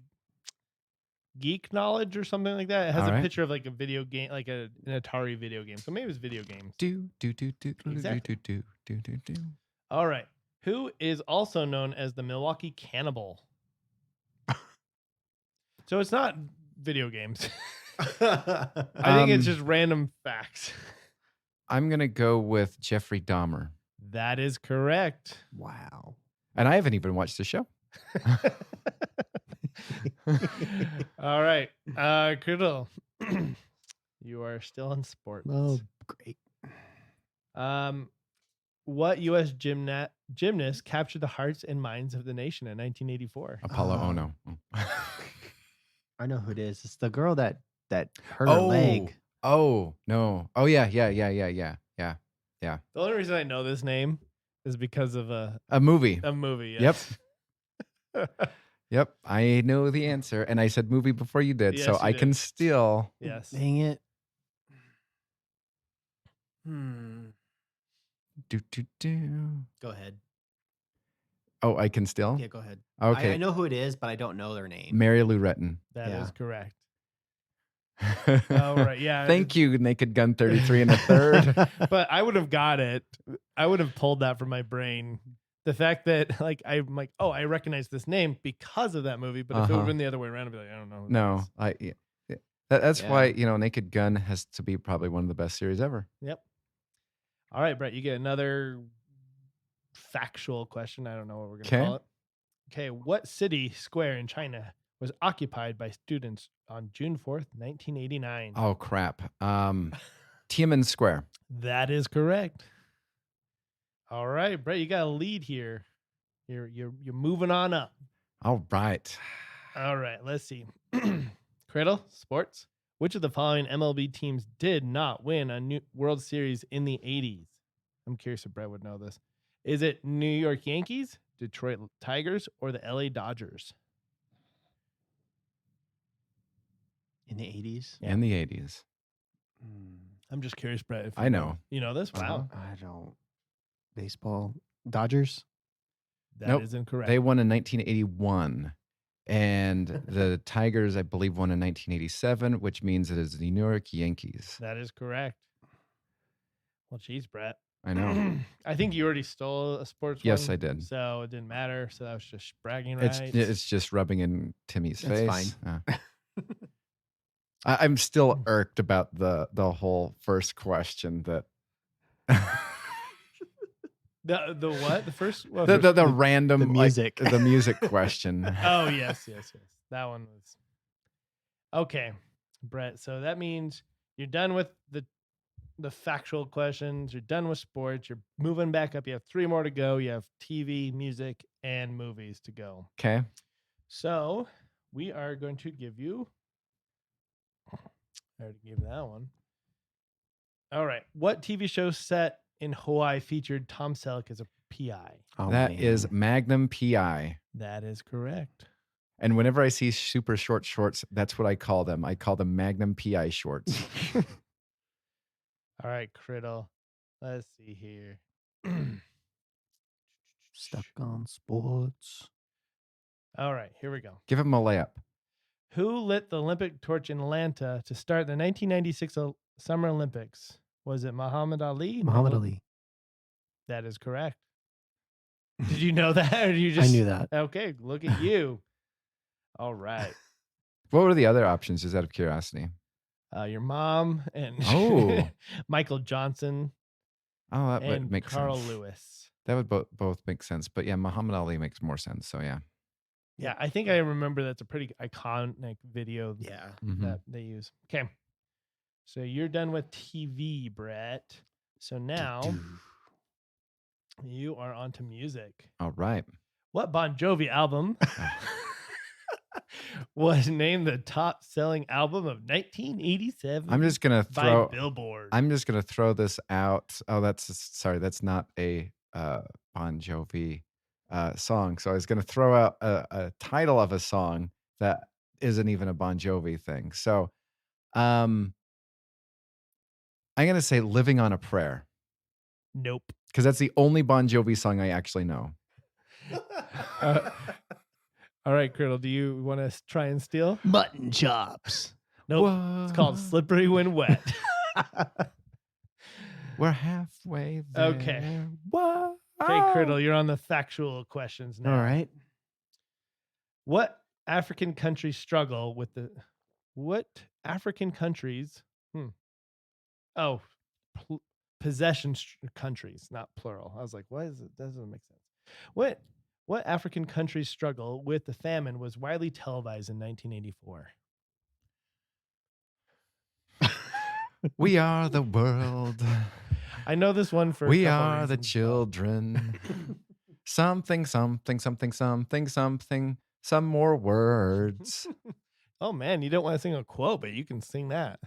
geek knowledge or something like that. It has All a right. picture of like a video game, like an Atari video game. So maybe it's video games. Do do do do do Exactly. do do do do. All right. Who is also known as the Milwaukee Cannibal? So it's not video games. I think it's just random facts. I'm gonna go with Jeffrey Dahmer, That is correct. Wow. and I haven't even watched the show. All right. Kriddle, you are still in sports. Oh, great. What U.S. gymnast captured the hearts and minds of the nation in 1984? Apollo Oh. Ono. I know who it is. It's the girl that hurt her leg. Oh no. Oh yeah. The only reason I know this name is because of A movie. a movie. Yep. Yes. Yep. I know the answer, and I said movie before you did, Yes, so you I can did. still. Yes. Dang it. Do do do. Go ahead. Oh, I can still. Yeah, go ahead. Okay. I know who it is, but I don't know their name. Mary Lou Retton. That is Yeah. correct. Oh, right. Yeah. Thank you, Naked Gun 33 and a third. But I would have got it. I would have pulled that from my brain. The fact that like I'm like, oh, I recognize this name because of that movie. But if it would have been the other way around, I'd be like, I don't know. who that No, is. that's Yeah. why Naked Gun has to be probably one of the best series ever. Yep. All right, Brett, you get another factual question. I don't know what we're gonna Okay. call it. Okay, what city square in China was occupied by students on June 4th, 1989? Oh crap. Tiananmen Square. That is correct. All right, Brett, you got a lead here. You're moving on up. All right. All right, let's see. Cradle, sports. Which of the following MLB teams did not win a new World Series in the 80s? I'm curious if Brett would know this. Is it New York Yankees, Detroit Tigers, or the LA Dodgers? In the 80s? Yeah. In the 80s. I'm just curious, Brett. If I know. You know this? Wow. I don't. Baseball. Dodgers? That is Nope. incorrect. They won in 1981. And the Tigers, I believe, won in 1987, which means it is the New York Yankees. That is correct. Well, geez, Brett. I know. I think you already stole a sports Yes, one, I did. So it didn't matter. So that was just bragging rights. It's just rubbing in Timmy's That's face. I'm still irked about the whole first question that The what? The first? Well, the random the music. the music question. Oh, yes. That one was. Okay, Brett. So that means you're done with the factual questions. You're done with sports. You're moving back up. You have 3 more to go. You have TV, music, and movies to go. Okay. So we are going to give you. I already gave that one. All right. What TV show set in Hawaii featured Tom Selleck as a PI? Oh, That is man. Magnum PI. That is correct. And whenever I see super short shorts, that's what I call them. I call them Magnum PI shorts. All right, Criddle. Let's see here. Stuck on sports. All right, here we go. Give him a layup. Who lit the Olympic torch in Atlanta to start the 1996 Summer Olympics? Was it Muhammad Ali? Muhammad No. Ali. That is correct. Did you know that, or did you I just? knew that. Okay, look at you. All right. What were the other options, just out of curiosity? Your mom and Oh. Michael Johnson Oh, that would and make Carl sense. Lewis. That would both make sense. But yeah, Muhammad Ali makes more sense. So yeah. Yeah, I think I remember that's a pretty iconic video Yeah. Mhm. that they use. Okay. So you're done with TV, Brett. So now you are on to music. All right. What Bon Jovi album was named the top selling album of 1987 I'm just gonna by throw. Billboard? I'm just gonna throw this out. Oh, that's not a Bon Jovi song. So I was gonna throw out a title of a song that isn't even a Bon Jovi thing. So I'm gonna say "Living on a Prayer" Nope. because that's the only Bon Jovi song I actually know. All right, Criddle, do you want to try and steal? Mutton chops. Nope. It's called Slippery When Wet. We're halfway there. Okay. Whoa. Okay, Criddle, you're on the factual questions now. All right. What African countries struggle with the what African countries? Oh, possession countries, not plural. I was like, what is it? Doesn't make sense. What African countries struggle with the famine was widely televised in 1984? We are the world. I know this one for. We a couple are the reasons. children. Something, something, something, something, something. Some more words. Oh man, you don't want to sing a quote, but you can sing that.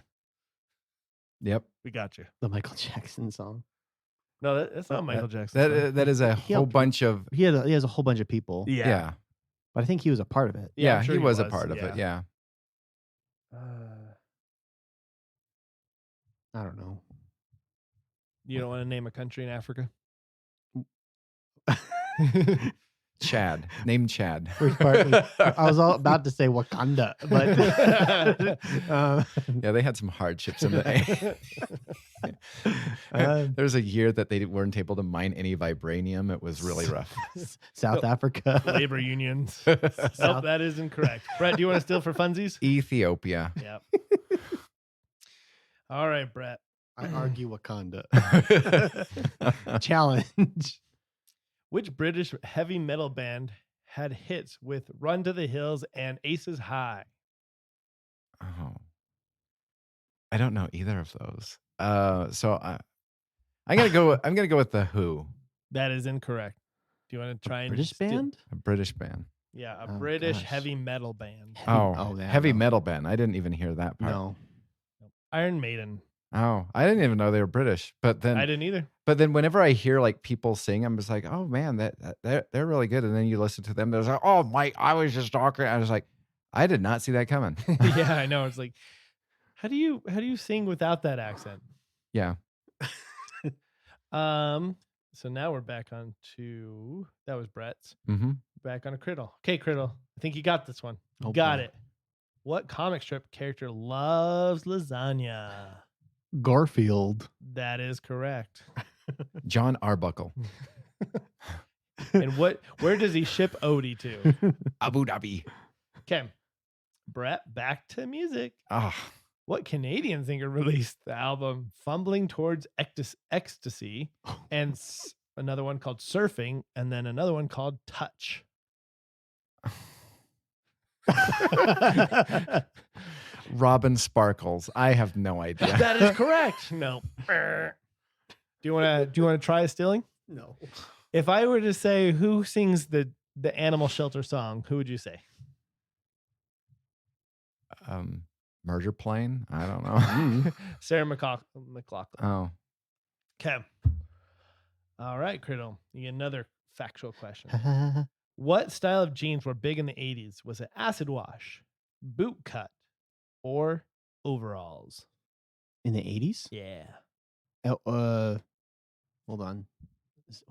Yep. We got you. The Michael Jackson song. No, that's not Michael Jackson. That is a He whole helped- bunch of. He has a whole bunch of people, Yeah. but I think he was a part of it. Yeah, I'm Yeah, sure he he was a was, part of it. Yeah. I don't know. You don't want to name a country in Africa? Chad. Name Chad. Which part? I was all about to say Wakanda, but Yeah, they had some hardships in the. There's a year that they weren't able to mine any vibranium. It was really rough. South Africa. Labor unions. Nope, that is incorrect. Brett, do you want to steal for funsies? Ethiopia. Yep. All right, Brett. I argue Wakanda. Challenge. Which British heavy metal band had hits with Run to the Hills and Aces High? Oh, I don't know either of those. So I'm gonna go with the Who, That is incorrect. Do you want to try and British steal- band? a British band. Yeah, a Oh, British gosh. heavy metal band. Heavy metal band. I didn't even hear that part. No. Iron Maiden. Oh, I didn't even know they were British. But I then, didn't either. whenever I hear like people sing, I'm just like, oh man, that they're really good. And then you listen to them, there's like, oh Mike, I was just talking. I was like, I did not see that coming. Yeah, I know. It's like, how do you sing without that accent? Yeah. So now we're back on to that was Brett's. Mm-hmm. Back on a Criddle. Okay, Criddle. I think you got this one. You Oh, got boy. it. What comic strip character loves lasagna? Garfield. That is correct. John Arbuckle, And where does he ship Odie to? Abu Dhabi. Okay. Brett, back to music. Ah, What Canadian singer released the album Fumbling Towards Ecstasy and another one called Surfing and then another one called Touch? Robin Sparkles. I have no idea. That is correct. No. Do you want to try stealing? No. If I were to say who sings the Animal Shelter song, who would you say? Murder Plane. I don't know. Sarah McLachlan. Oh, Okay. All right, Criddle. You get another factual question. What style of jeans were big in the 80s? Was it acid wash, boot cut, or overalls? In the 80s? Yeah. Hold on. What's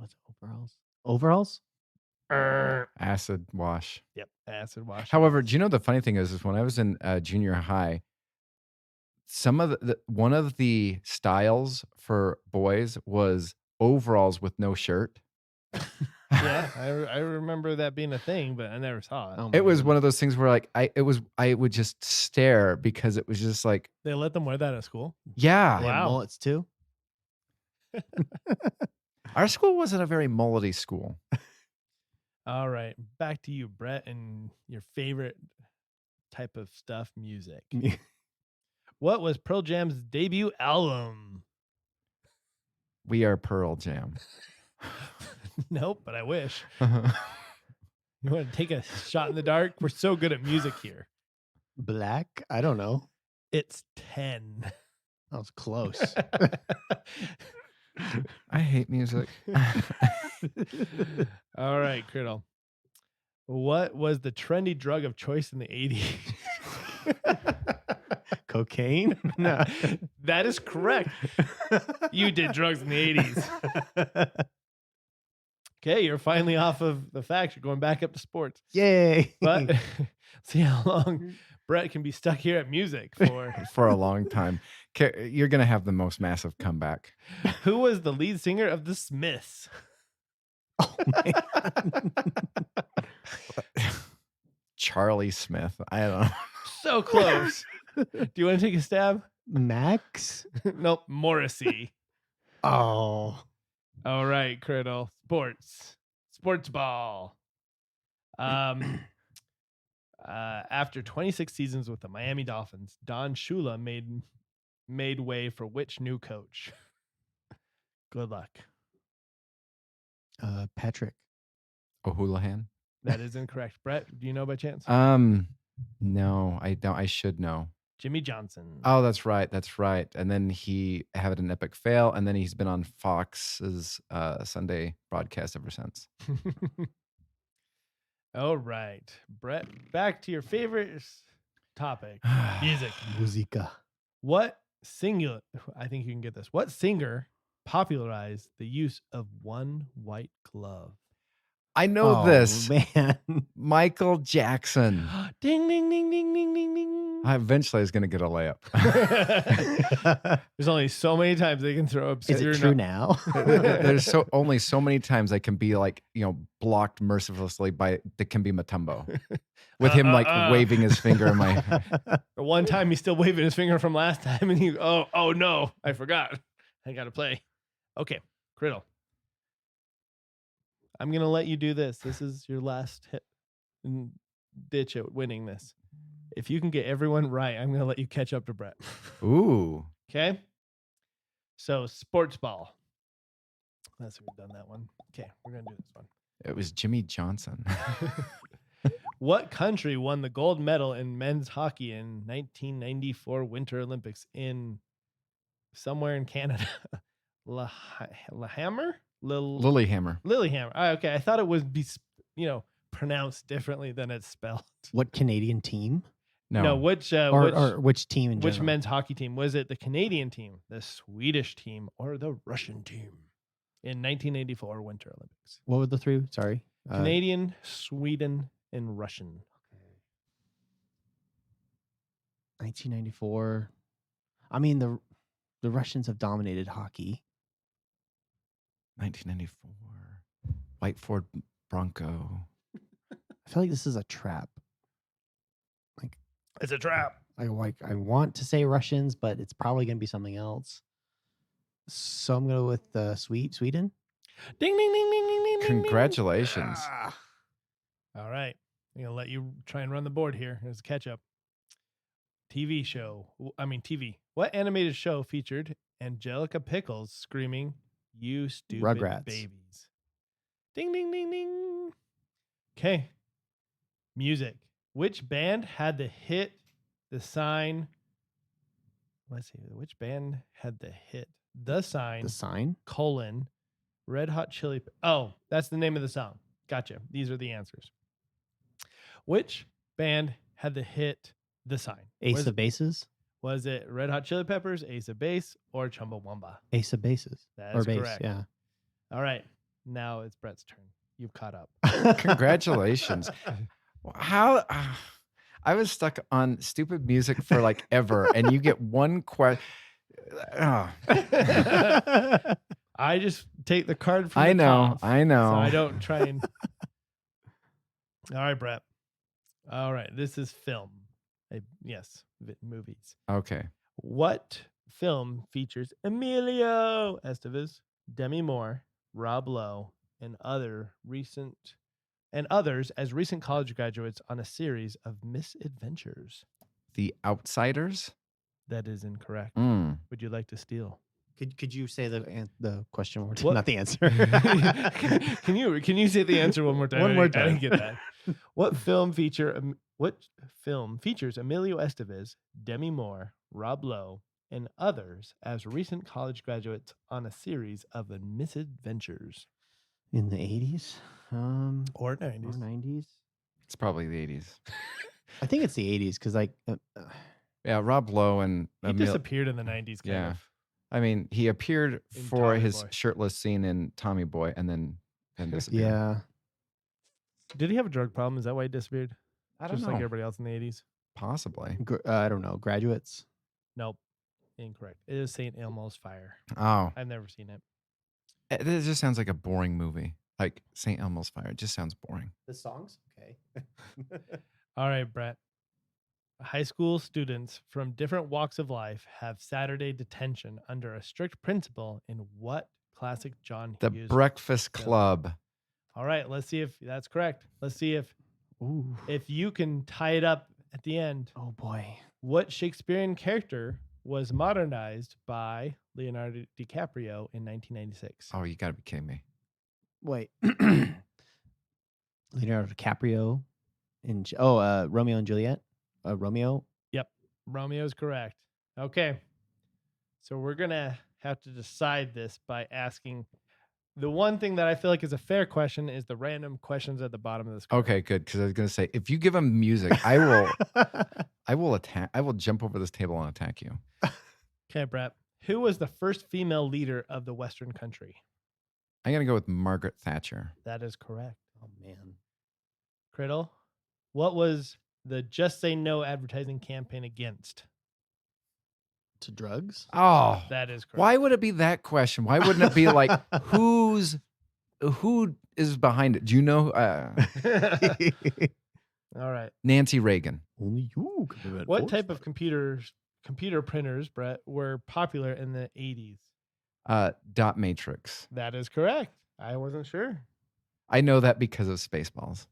overalls? Overalls? acid wash. Yep. Acid wash. However, do you know the funny thing is when I was in junior high, some of one of the styles for boys was overalls with no shirt. Yeah, I remember that being a thing, but I never saw it. Oh my It was goodness. one of those things where like I would just stare because it was just like, They let them wear that at school. yeah. They have Wow. mullets too. Our school wasn't a very mullety school. All right, back to you, Brett, and your favorite type of stuff, music. What was Pearl Jam's debut album? We are Pearl Jam. Nope, but I wish. You want to take a shot in the dark? We're so good at music here. Black? I don't know. It's 10. That was close. I hate music. All right, Criddle. What was the trendy drug of choice in the 80s? Cocaine? No. That is correct. You did drugs in the 80s. Okay, you're finally off of the facts. You're going back up to sports. Yay. But see how long Brett can be stuck here at music for. For a long time. You're going to have the most massive comeback. Who was the lead singer of the Smiths? Oh, man. Charlie Smith. I don't know. So close. Do you want to take a stab? Max? Nope, Morrissey. Oh. All right, Criddle. Sports ball. After 26 seasons with the Miami Dolphins, Don Shula made way for which new coach? Good luck. Patrick. O'Houlihan? That is incorrect. Brett, do you know by chance? No, I don't. I should know. Jimmy Johnson. Oh, that's right. That's right. And then he had an epic fail, and then he's been on Fox's Sunday broadcast ever since. All right, Brett, back to your favorite topic, music. Musica. What singular, I think you can get this. What singer popularized the use of one white glove? I know Oh, this. man. Michael Jackson. Ding, ding, ding, ding, ding, ding, ding. Eventually, he's going to get a layup. There's only so many times they can throw up. Is it true now? There's only so many times I can be like, blocked mercilessly by Dikembe Mutombo with him like waving his finger in my. The one time he's still waving his finger from last time, and oh no, I forgot. I got to play. Okay, Criddle. I'm gonna let you do this. This is your last hit and ditch at winning this. If you can get everyone right, I'm gonna let you catch up to Brett. Ooh. Okay. So sports ball. Let's see, we've done that one. Okay, we're gonna do this one. It was Jimmy Johnson. What country won the gold medal in men's hockey in 1994 Winter Olympics in somewhere in Canada? Lillehammer? Lilyhammer. Lilyhammer. Okay, I thought it would be, pronounced differently than it's spelled. What Canadian team? No. Which Or which team in which general? men's hockey team was it? The Canadian team, the Swedish team, or the Russian team in 1984 Winter Olympics? What were the three? Sorry. Canadian, Sweden, and Russian. 1994. I mean, the Russians have dominated hockey. 1994. White Ford Bronco. I feel like this is a trap. It's a trap. I want to say Russians, but it's probably going to be something else. So I'm going to go with Sweden. Ding, ding, ding, ding, ding, ding. Congratulations. All right. I'm going to let you try and run the board here as a catch up. TV. What animated show featured Angelica Pickles screaming, "You stupid Rugrats. babies"? Ding, ding, ding, ding. Okay. Music. Which band had the hit The Sign? Let's see. Which band had the hit The Sign, The Sign. Red Hot Chili? Oh, that's the name of the song. Gotcha. These are the answers. Which band had the hit The Sign? Ace of Bases. Was it Red Hot Chili Peppers, Ace of Base, or Chumbawamba? Ace of Bases. That Or is base, correct. yeah. All right. Now it's Brett's turn. You've caught up. Congratulations. How I was stuck on stupid music for like ever, and you get one question. I I just take the card from I the know. top, I know. so I don't try and. All right, Brett. All right, this is film. Yes, movies. Okay. What film features Emilio Estevez, Demi Moore, Rob Lowe, and others as recent college graduates on a series of misadventures? The Outsiders. That is incorrect. Mm. Would you like to steal? Could you say the question one more time? What- Not the answer. Can you say the answer one more time? One more I didn't time. get that. What film features Emilio Estevez, Demi Moore, Rob Lowe, and others as recent college graduates on a series of misadventures? In the 80s? Or Or 90s. 90s? It's probably the 80s. I think it's the 80s because Yeah, Rob Lowe and He Emil- disappeared in the 90s. Kind Yeah. of. I mean, he appeared In for Tommy his Boy. shirtless scene in Tommy Boy and then disappeared. yeah. Did he have a drug problem? Is that why he disappeared? I don't Just know. like everybody else in the 80s? Possibly. I don't know. Graduates. Nope. Incorrect. It is St. Elmo's Fire. Oh, I've never seen it. it just sounds like a boring movie. Like St. Elmo's Fire. It just sounds boring. The songs? Okay. All right, Brett. High school students from different walks of life have Saturday detention under a strict principle in what classic John The Hughes? Breakfast film? Club. All right, let's see if that's correct. Let's see Ooh. if you can tie it up at the end. Oh boy. What Shakespearean character was modernized by Leonardo DiCaprio in 1996? Oh, you got to be kidding me. Wait. Leonardo DiCaprio in Romeo and Juliet. Romeo. Romeo's correct. Okay. So we're going to have to decide this by asking the one thing that I feel like is a fair question is the random questions at the bottom of this card. Okay, good. Because I was going to say, if you give him music, I will attack. I will jump over this table and attack you. Okay, Brett. Who was the first female leader of the Western country? I'm going to go with Margaret Thatcher. That is correct. Oh man. Criddle, what was the Just Say No advertising campaign against? To drugs? Oh, That is correct. why would it be that question? Why wouldn't it be like, who is behind it? Do you know? All right. Nancy Reagan. Only you can prevent What force type of fires. computer printers, Brett, were popular in the 80s? Dot matrix. That is correct. I wasn't sure. I know that because of Spaceballs.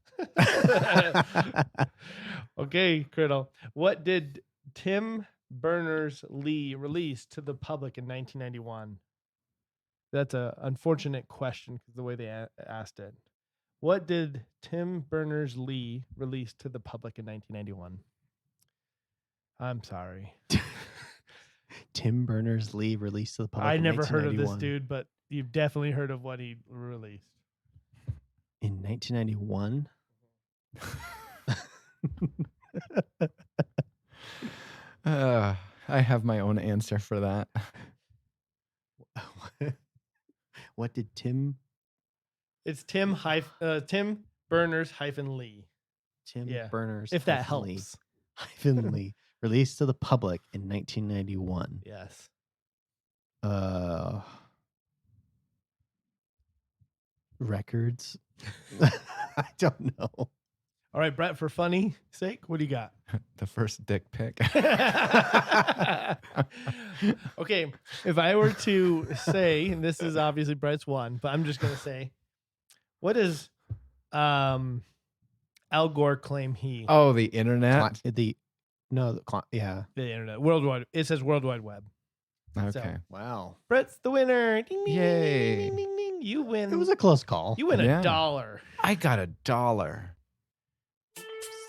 Okay, Criddle. What did Tim Berners-Lee release to the public in 1991? That's an unfortunate question because the way they asked it. What did Tim Berners-Lee release to the public in 1991? I'm sorry. Tim Berners-Lee released to the public. I in never heard of this 1991. dude, but you've definitely heard of what he released. In 1991. I have my own answer for that. What did Tim It's Tim Berners-Lee. Yeah, Berners If that hyphen Lee- helps. hyphen Lee released to the public in 1991? Yes. Records. I don't know. All right, Brett, for funny sake, what do you got? The first dick pic. Okay, if I were to say, and this is obviously Brett's one, but I'm just gonna say, what does Al Gore claim he Oh, the internet. The the internet worldwide? It says World Wide Web. Okay. wow. Brett's the winner. Ding, ding, Yay. Ding, ding, ding, ding. You win. It was a close call. You win Yeah. $1. I got $1.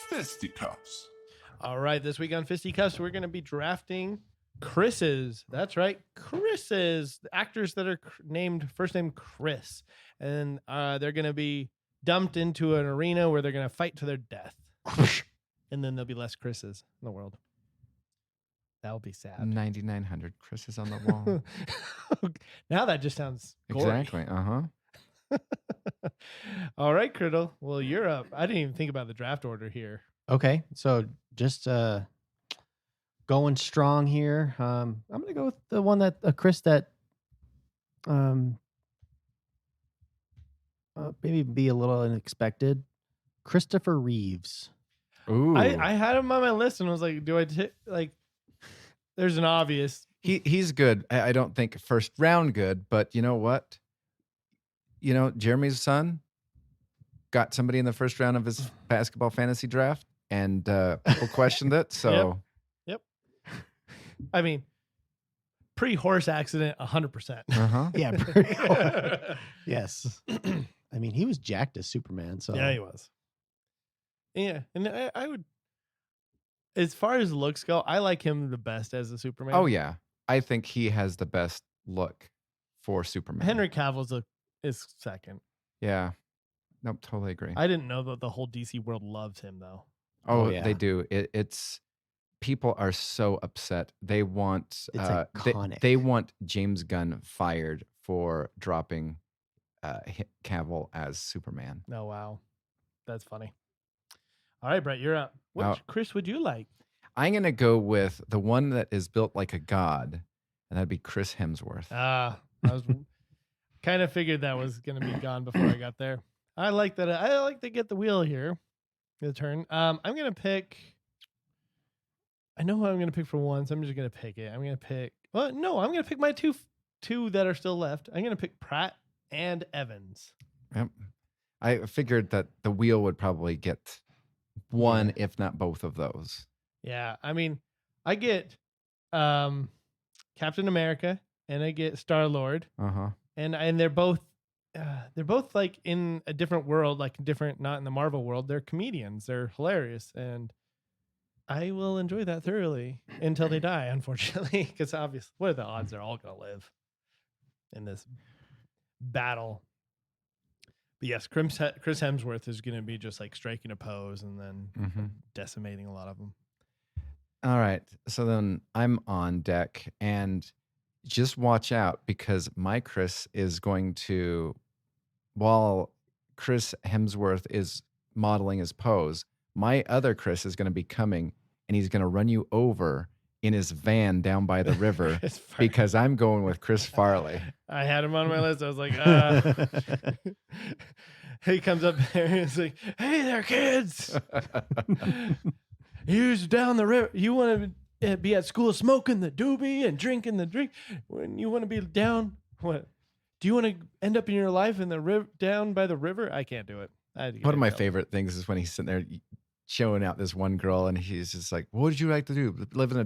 Fisticuffs. All right, this week on Fisticuffs, we're going to be drafting Chris's. That's right, Chris's. The actors that are named first name Chris, and they're going to be dumped into an arena where they're going to fight to their death, and then there'll be less Chris's in the world. That'll be sad. 9,900 Chris's on the wall. Now that just sounds gory. Exactly. All right, Criddle. Well, you're up. I didn't even think about the draft order here. Okay, so just going strong here. I'm gonna go with the one that Chris that maybe be a little unexpected. Christopher Reeves. Ooh. I had him on my list and was like, do I like? There's an obvious. He's good. I don't think first round good, but you know what? You know, Jeremy's son got somebody in the first round of his basketball fantasy draft, and people questioned it. So, Yep. I mean, pre-horse accident, 100%. uh-huh. Yeah, pretty cool. Yes. I mean, he was jacked as Superman. So Yeah, he was. Yeah, and I would, as far as looks go, I like him the best as a Superman. Oh yeah, I think he has the best look for Superman. Henry Cavill's is second. Yeah. Nope. Totally agree. I didn't know that the whole DC world loves him though. Oh, yeah. they do. It's people are so upset. They want It's iconic. they want James Gunn fired for dropping Cavill as Superman. Oh wow, that's funny. All right, Brett, you're up. Which Chris would you like? I'm gonna go with the one that is built like a god, and that'd be Chris Hemsworth. I was kind of figured that was gonna be gone before I got there. I like that. I like to get the wheel here. The turn. I'm gonna pick. I know who I'm gonna pick for one, so I'm just gonna pick it. I'm gonna pick. Well, no, I'm gonna pick my two that are still left. I'm gonna pick Pratt and Evans. Yep. I figured that the wheel would probably get one, if not both of those. Yeah, I mean, I get Captain America and I get Star-Lord, Uh-huh. and they're both like in a different world, like different, not in the Marvel world. They're comedians. They're hilarious, and I will enjoy that thoroughly until they die, unfortunately, because obviously, what are the odds they're all gonna live in this battle? But yes, Chris Hemsworth is gonna be just like striking a pose and then decimating a lot of them. All right. So then I'm on deck, and just watch out because my Chris is going to, while Chris Hemsworth is modeling his pose, my other Chris is going to be coming and he's going to run you over in his van down by the river because I'm going with Chris Farley. I had him on my list. I was like, he comes up there and he's like, hey there, kids. Here's down the river. You want to be at school smoking the doobie and drinking the drink when you want to be down? What? Do you want to end up in your life in the river, down by the river? I can't do it. One of my favorite things is when he's sitting there showing out this one girl, and he's just like, "What would you like to do? Live in a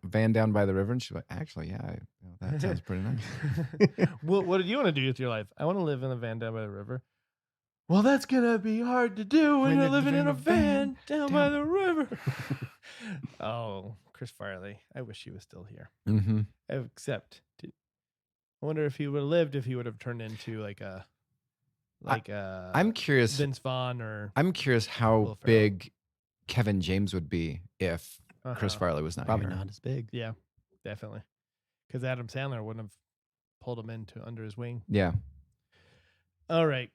van down by the river?" And she's like, "Actually, yeah, that sounds pretty nice." What did you want to do with your life? I want to live in a van down by the river. Well, that's gonna be hard to do when you're living in a van down by the river. Oh, Chris Farley. I wish he was still here. Mm-hmm. Except, I wonder if he would have lived if he would have turned into I'm curious. Vince Vaughn or I'm curious how big Kevin James would be if Chris Farley was not probably here. not as big. Yeah, definitely. Because Adam Sandler wouldn't have pulled him under his wing. Yeah. All right,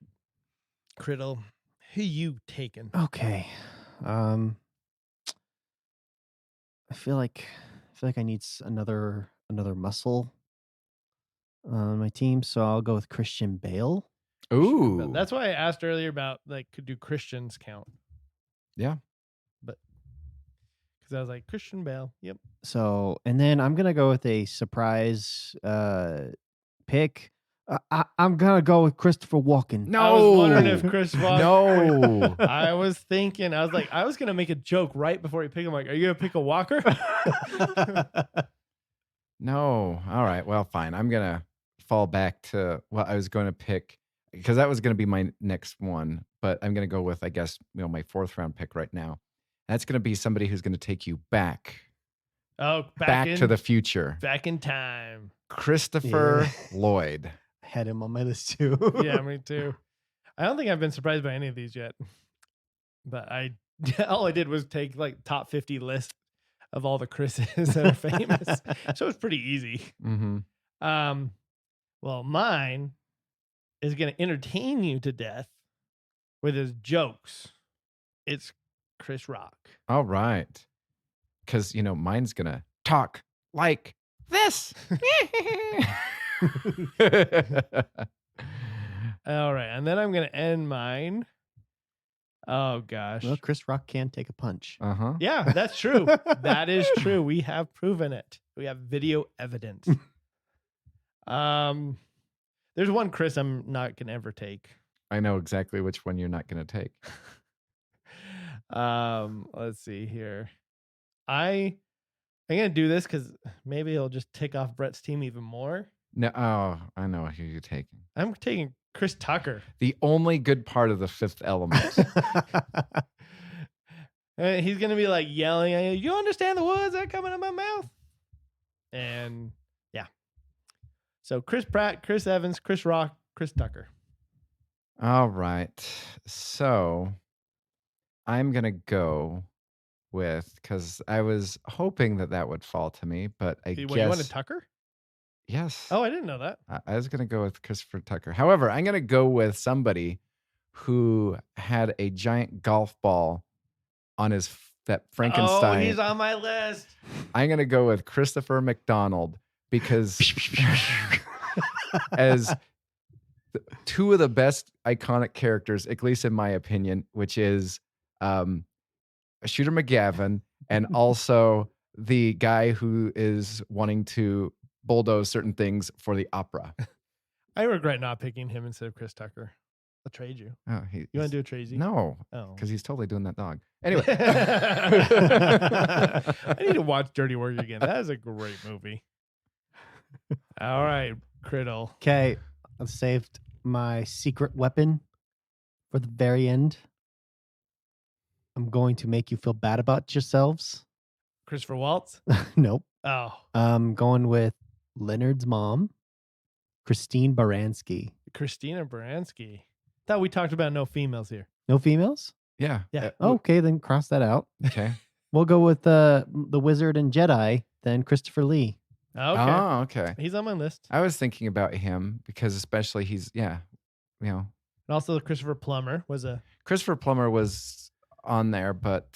Criddle, who you taking? Okay. I feel like I need another muscle on my team, so I'll go with Christian Bale. Ooh. That's why I asked earlier about could do Christians count? Yeah. But because I was like Christian Bale. Yep. So, and then I'm gonna go with a surprise pick. I'm gonna go with Christopher Walken. No. I was wondering if Chris Walken. No. I was thinking. I was like, I was gonna make a joke right before he picked him. Like, are you gonna pick a Walker? No. All right. Well, fine. I'm going to fall back to what I was going to pick because that was going to be my next one. But I'm going to go with, I guess, my fourth round pick right now. That's going to be somebody who's going to take you back. Oh, back to the future. Back in time. Christopher Lloyd. I had him on my list too. Yeah, me too. I don't think I've been surprised by any of these yet. But all I did was take top 50 list of all the Chris's that are famous. So it's pretty easy. Mm-hmm. Well, mine is going to entertain you to death with his jokes. It's Chris Rock. All right. Because, mine's going to talk like this. All right, and then I'm gonna end mine. Oh gosh. Well, Chris Rock can take a punch. Uh-huh. Yeah, that's true. That is true. We have proven it. We have video evidence. There's one Chris I'm not gonna ever take. I know exactly which one you're not going to take. Let's see here. I'm gonna do this because maybe it'll just tick off Brett's team even more. No, oh, I know who you're taking. I'm taking Chris Tucker. The only good part of The Fifth Element. And he's gonna be like yelling at you. You understand the words that are coming out of my mouth? And yeah. So Chris Pratt, Chris Evans, Chris Rock, Chris Tucker. All right. So I'm going to go with, because I was hoping that would fall to me, but I You guess. wanted Tucker? Yes. Oh, I didn't know that. I was going to go with Christopher Tucker. However, I'm going to go with somebody who had a giant golf ball on that Frankenstein. Oh, he's on my list. I'm going to go with Christopher McDonald because as two of the best iconic characters, at least in my opinion, which is Shooter McGavin and also the guy who is wanting to bulldoze certain things for the opera. I regret not picking him instead of Chris Tucker. I'll trade you. Oh, You want to do a Tracy? No, Oh. because he's totally doing that dog. Anyway. I need to watch Dirty Work again. That is a great movie. All right, Criddle. Okay, I've saved my secret weapon for the very end. I'm going to make you feel bad about yourselves. Christopher Waltz. Nope. Oh, I'm going with Leonard's mom, Christine Baranski. Christina Baranski. Thought we talked about no females here. No females? Yeah. Yeah. Okay, then cross that out. Okay. We'll go with the wizard and Jedi, then Christopher Lee. Okay. Oh, okay. He's on my list. I was thinking about him because especially he's, yeah, you know, And also Christopher Plummer was a Christopher Plummer was on there, but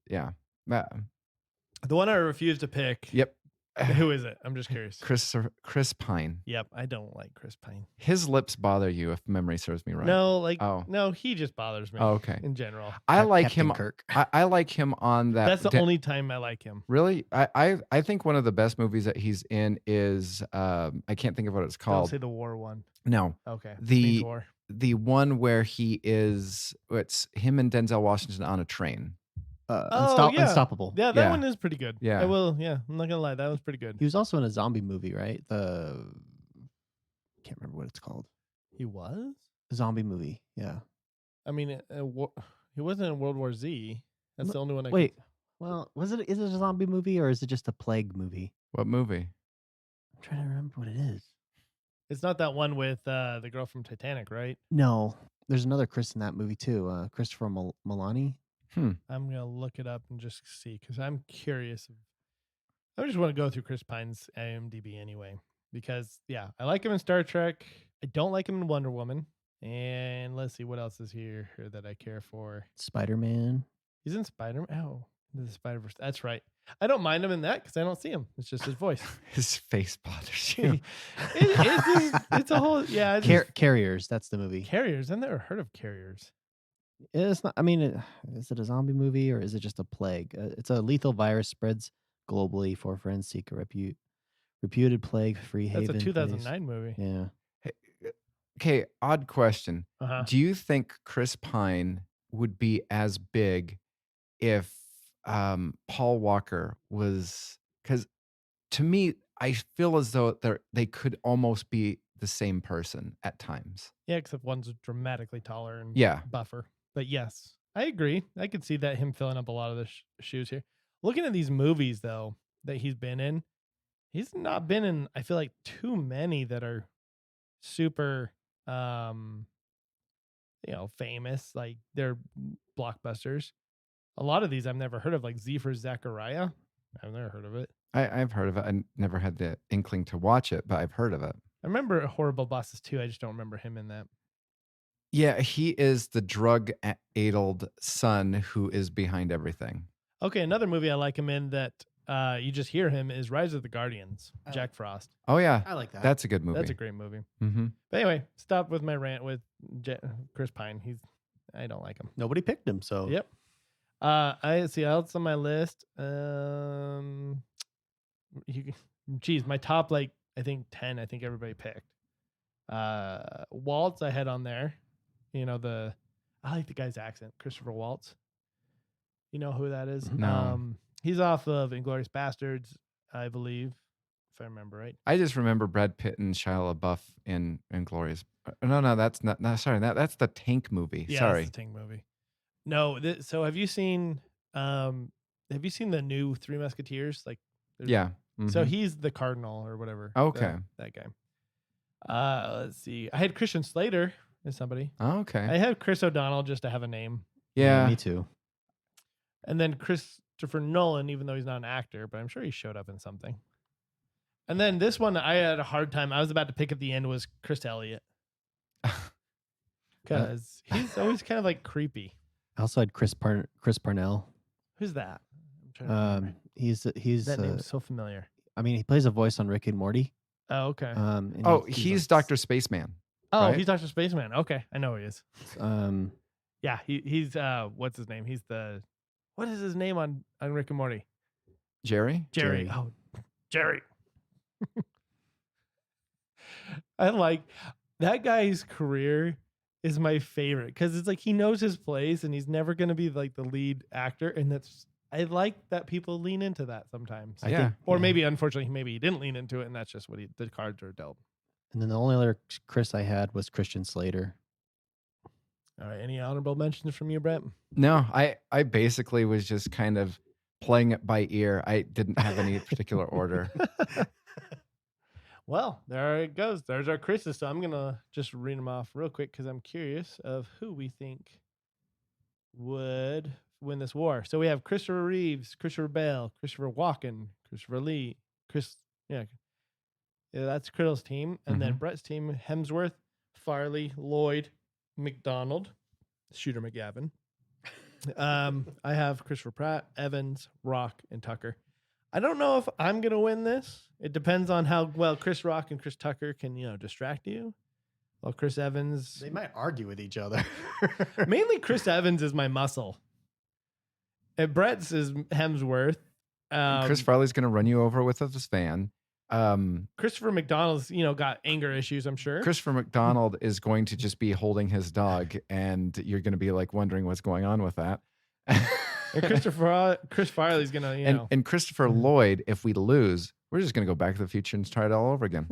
yeah. the one I refused to pick. Yep. Who is it? I'm just curious. Chris Pine. Yep, I don't like Chris Pine. His lips bother you, if memory serves me right. No, like Oh. no, he just bothers me. Oh, okay. In general, I like Captain him. Kirk. I like him on that. that's the only time I like him. Really, I think one of the best movies that he's in is I can't think of what it's Don't called. say the war one. No, Okay. The- Means war. the one where it's him and Denzel Washington on a train. Oh, yeah. Unstoppable. Yeah, that Yeah. one is pretty good. Yeah. I will. Yeah, I'm not gonna lie, that one's pretty good. He was also in a zombie movie, right? Can't remember what it's called. He was. A zombie movie. Yeah. I mean, he wasn't in World War Z. That's the only one. Wait. Well, is it a zombie movie or is it just a plague movie? What movie? I'm trying to remember what it is. It's not that one with the girl from Titanic, right? No, there's another Chris in that movie too. Christopher Milani. I'm gonna look it up and just see because I'm curious. I just want to go through Chris Pine's IMDb anyway because yeah, I like him in Star Trek. I don't like him in Wonder Woman. And let's see what else is here that I care for. Spider-Man. He's in Spider-Man. Oh, the Spider-Verse. That's right. I don't mind him in that because I don't see him. It's just his voice. His face bothers you. It's a whole yeah. it's just- Carriers. That's the movie. Carriers. I've never heard of Carriers. It's not. I mean, is it a zombie movie or is it just a plague? It's a lethal virus spreads globally. 4 friends seek a reputed plague-free haven. That's a place. 2009 movie. Yeah. Okay, odd question. Uh-huh. Do you think Chris Pine would be as big if Paul Walker was? Because to me, I feel as though they could almost be the same person at times. Yeah, except one's dramatically taller and Yeah. buffer. But yes, I agree. I could see that him filling up a lot of the shoes here. Looking at these movies though that he's been in, he's not been in. I feel like too many that are super, famous. Like they're blockbusters. A lot of these I've never heard of, like Z for Zachariah. I've never heard of it. I've heard of it. I never had the inkling to watch it, but I've heard of it. I remember Horrible Bosses too. I just don't remember him in that. Yeah, he is the drug-addled son who is behind everything. Okay, another movie I like him in that you just hear him is Rise of the Guardians, Oh. Jack Frost. Oh yeah, I like that. that's a good movie. That's a great movie. Mm-hmm. But anyway, stop with my rant with Chris Pine. I don't like him. Nobody picked him, so Yep. I see else on my list. Geez, my top I think 10. I think everybody picked. Waltz I had on there. I like the guy's accent, Christopher Waltz. You know who that is? No. He's off of Inglourious Bastards, I believe, if I remember right. I just remember Brad Pitt and Shia LaBeouf in Glorious. No, that's not. No, sorry, that's the Tank movie. Yeah, Sorry. it's the Tank movie. No, so have you seen the new Three Musketeers? There's- Yeah. So Mhm. he's the cardinal or whatever. Okay. That guy. Let's see. I had Christian Slater as somebody. Okay. I had Chris O'Donnell just to have a name. Yeah. me too. And then Christopher Nolan, even though he's not an actor, but I'm sure he showed up in something. And then this one I had a hard time. I was about to pick at the end was Chris Elliott. Because he's always kind of creepy. I also had Chris Parnell. Who's that? I'm trying to remember. He's That name's so familiar. I mean, he plays a voice on Rick and Morty. Oh, okay. And Oh, he's Dr. Spaceman. Oh, right? he's Dr. Spaceman. Okay, I know who he is. Um, Yeah, he's what's his name? What is his name on Rick and Morty? Jerry. Jerry. Jerry. Oh, Jerry. I like that guy's career is my favorite because it's he knows his place and he's never going to be the lead actor, and I like that people lean into that sometimes. I Yeah. think, Or yeah. maybe maybe he didn't lean into it, and that's just what the cards are dealt. And then the only other Chris I had was Christian Slater. All right, any honorable mentions from you, Brett? No, I basically was just kind of playing it by ear. I didn't have any particular order. Well, there it goes. There's our Chris's. So I'm going to just read them off real quick because I'm curious of who we think would win this war. So we have Christopher Reeves, Christopher Bale, Christopher Walken, Christopher Lee, yeah, that's Criddle's team. And then Brett's team, Hemsworth, Farley, Lloyd, McDonald, Shooter McGavin. I have Christopher Pratt, Evans, Rock, and Tucker. I don't know if I'm going to win this. It depends on how well Chris Rock and Chris Tucker can, distract you. Well, Chris Evans, They might argue with each other. mainly Chris Evans is my muscle. And Brett's is Hemsworth. Chris Farley's going to run you over with his van. Christopher McDonald's, got anger issues, I'm sure. Christopher McDonald is going to just be holding his dog, and you're going to be wondering what's going on with that. And Chris Farley's going to, and Christopher Lloyd, if we lose, we're just going to go back to the future and try it all over again.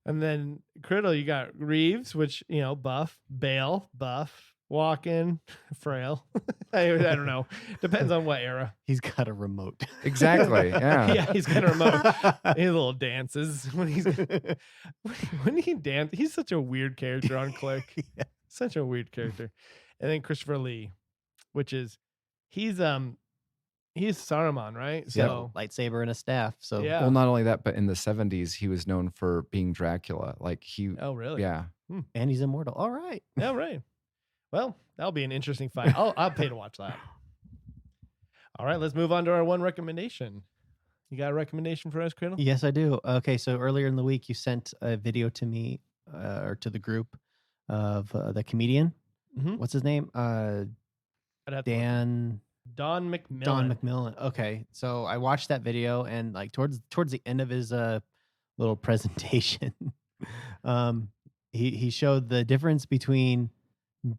And then Criddle, you got Reeves, which, buff, Bale, buff, Walken, frail. I don't know. Depends on what era. He's got a remote. Exactly. Yeah. Yeah, he's got a remote. His little dances when he dance. He's such a weird character on Click. Yeah. Such a weird character. And then Christopher Lee, which is he's Saruman, right? He's got So a lightsaber and a staff. So yeah. Well, not only that, but in the 70s, he was known for being Dracula. Oh, really? Yeah. and he's immortal. All right. Yeah, right. Well, that'll be an interesting fight. I'll pay to watch that. All right, let's move on to our one recommendation. You got a recommendation for us, Criddle? Yes, I do. Okay, so earlier in the week, you sent a video to me or to the group of the comedian. Mhm. What's his name? I'd have to look. Don McMillan. Don McMillan. Okay, so I watched that video, and towards the end of his little presentation, he showed the difference between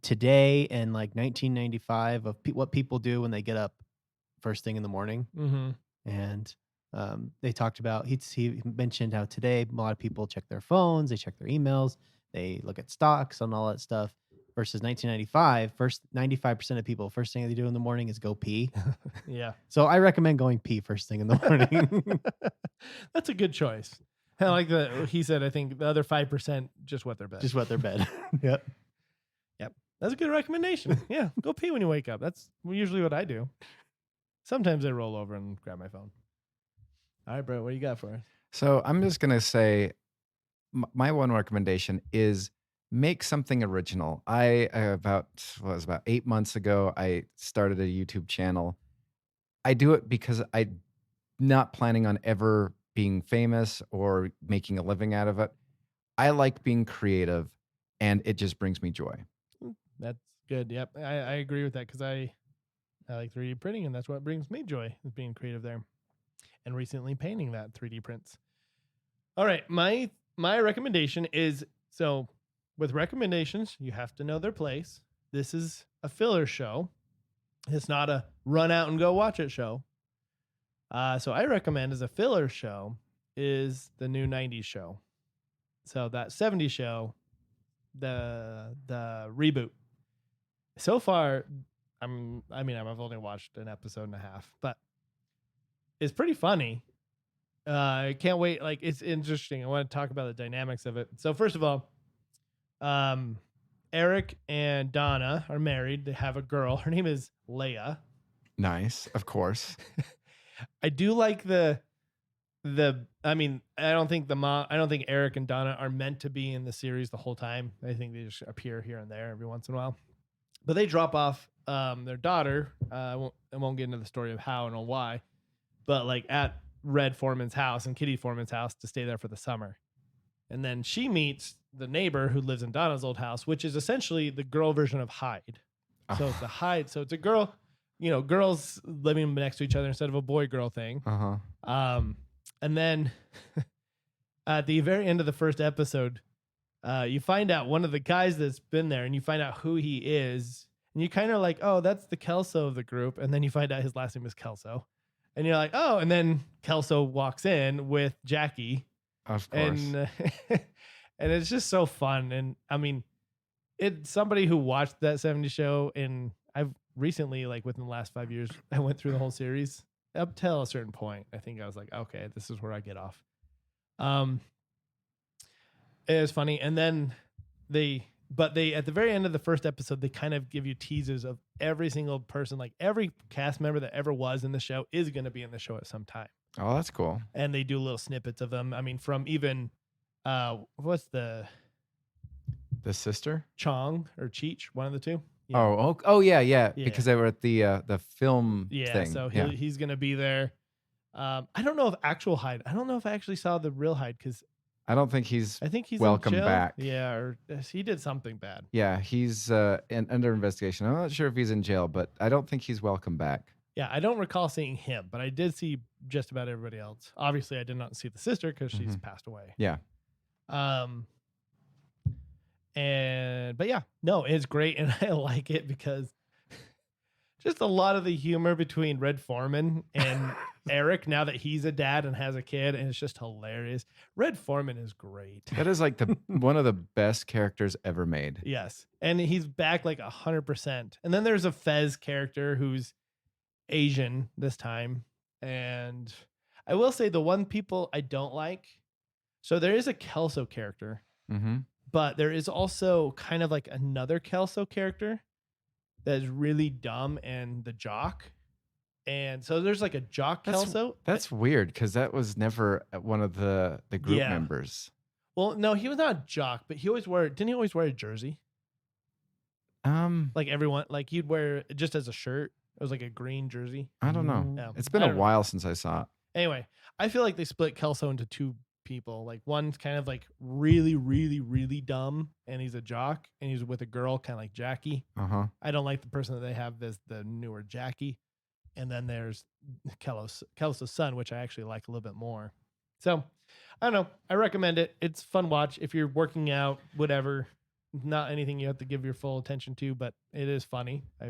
today and 1995 of what people do when they get up first thing in the morning. Mm-hmm. And they talked about he mentioned how today a lot of people check their phones, they check their emails, they look at stocks and all that stuff. Versus 1995, 95% of people first thing they do in the morning is go pee. Yeah. So I recommend going pee first thing in the morning. That's a good choice. I like that. He said, I think the other 5% just wet their bed. Just wet their bed. Yep. That's a good recommendation. Yeah. Go pee when you wake up. That's usually what I do. Sometimes I roll over and grab my phone. All right, Brett, what do you got for us? So I'm just going to say my one recommendation is make something original. About 8 months ago, I started a YouTube channel I do it because I'm not planning on ever being famous or making a living out of it. I like being creative, and it just brings me joy. That's good. Yep. I agree with that because I like 3D printing, and that's what brings me joy, is being creative there. And recently painting that 3D prints. All right. My recommendation is, so with recommendations, you have to know their place. This is a filler show. It's not a run out and go watch it show. So I recommend as a filler show is the new 90s show. So that 70s show, the reboot. So far, I've only watched an episode and a half, but it's pretty funny. I can't wait. Like, it's interesting. I want to talk about the dynamics of it. So first of all, Eric and Donna are married. They have a girl. Her name is Leia. Nice, of course. I do like I don't think Eric and Donna are meant to be in the series the whole time. I think they just appear here and there every once in a while. But they drop off their daughter. I won't get into the story of how and why, but like at Red Foreman's house and Kitty Foreman's house to stay there for the summer. And then she meets the neighbor who lives in Donna's old house, which is essentially the girl version of Hyde. So it's a Hyde. So it's a girl, girls living next to each other instead of a boy-girl thing. Uh-huh. And then at the very end of the first episode, you find out one of the guys that's been there, and you find out who he is. And you kind of like, oh, that's the Kelso of the group. And then you find out his last name is Kelso. And you're like, oh, and then Kelso walks in with Jackie. Of course. And it's just so fun. And I mean, it's somebody who watched that 70s show, and I've recently, like within the last 5 years, I went through the whole series up till a certain point. I think I was like, okay, this is where I get off. It was funny. And then they at the very end of the first episode, they kind of give you teasers of every single person, like every cast member that ever was in the show is going to be in the show at some time. Oh, that's cool. And they do little snippets of them. I mean, from even what's the sister? Chong or Cheech, one of the two. Yeah. Oh, yeah. Because they were at the film thing. So he's gonna be there. I don't know if actual Hyde. I don't know if I actually saw the real Hyde because I don't think I think he's welcome in jail. back. Yeah, or he did something bad. Yeah, he's under investigation. I'm not sure if he's in jail, but I don't think he's welcome back. Yeah, I don't recall seeing him, but I did see just about everybody else. Obviously, I did not see the sister because she's passed away. Yeah. But yeah, no, it's great, and I like it because just a lot of the humor between Red Foreman and Eric, now that he's a dad and has a kid, and it's just hilarious. Red Foreman is great. That is like one of the best characters ever made. Yes, and he's back like 100%. And then there's a Fez character who's Asian this time, and I will say the one people I don't like. So there is a Kelso character, but there is also kind of like another Kelso character that is really dumb and the jock. And so there's like a jock Kelso. That's weird because that was never one of the group members. Well, no, he was not a jock, but didn't he always wear a jersey? Like everyone, like he'd wear it just as a shirt. It was like a green jersey. I don't know. Yeah. It's been a while since I saw it. Anyway, I feel like they split Kelso into two people. Like one's kind of like really, really, really dumb, and he's a jock, and he's with a girl kind of like Jackie. I don't like the person that they have as the newer Jackie. And then there's Kelso's son, which I actually like a little bit more. So I don't know. I recommend it. It's a fun watch if you're working out, whatever. Not anything you have to give your full attention to, but it is funny. I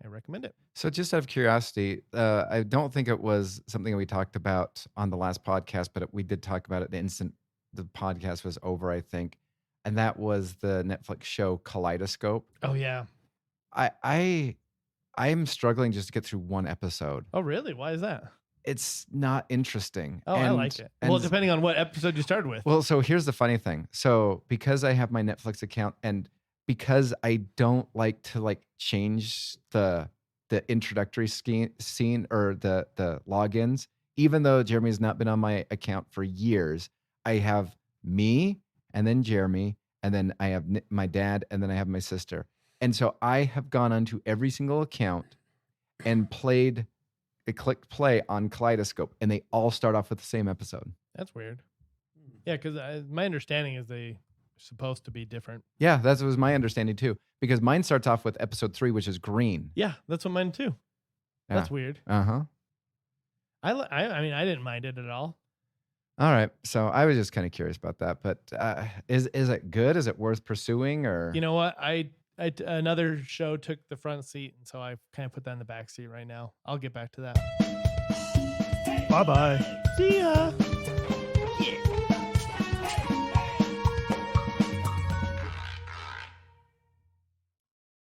recommend it. So just out of curiosity, I don't think it was something we talked about on the last podcast, but we did talk about it the instant the podcast was over, I think. And that was the Netflix show Kaleidoscope. Oh, yeah. I'm struggling just to get through one episode. Oh, really? Why is that? It's not interesting. Oh, I liked it. Well, depending on what episode you started with. Well, so here's the funny thing. So because I have my Netflix account and because I don't like to change the introductory scene or the logins, even though Jeremy's not been on my account for years, I have me and then Jeremy, and then I have my dad, and then I have my sister. And so I have gone onto every single account and played clicked play on Kaleidoscope, and they all start off with the same episode. That's weird. Yeah, because my understanding is they supposed to be different. Yeah, that was my understanding too. Because mine starts off with episode 3, which is green. Yeah, that's what mine too. That's weird. Uh-huh. I mean, I didn't mind it at all. All right. So I was just kind of curious about that. But is it good? Is it worth pursuing? Or You know what? Another show took the front seat, and so I kind of put that in the back seat right now. I'll get back to that. Bye-bye. See ya.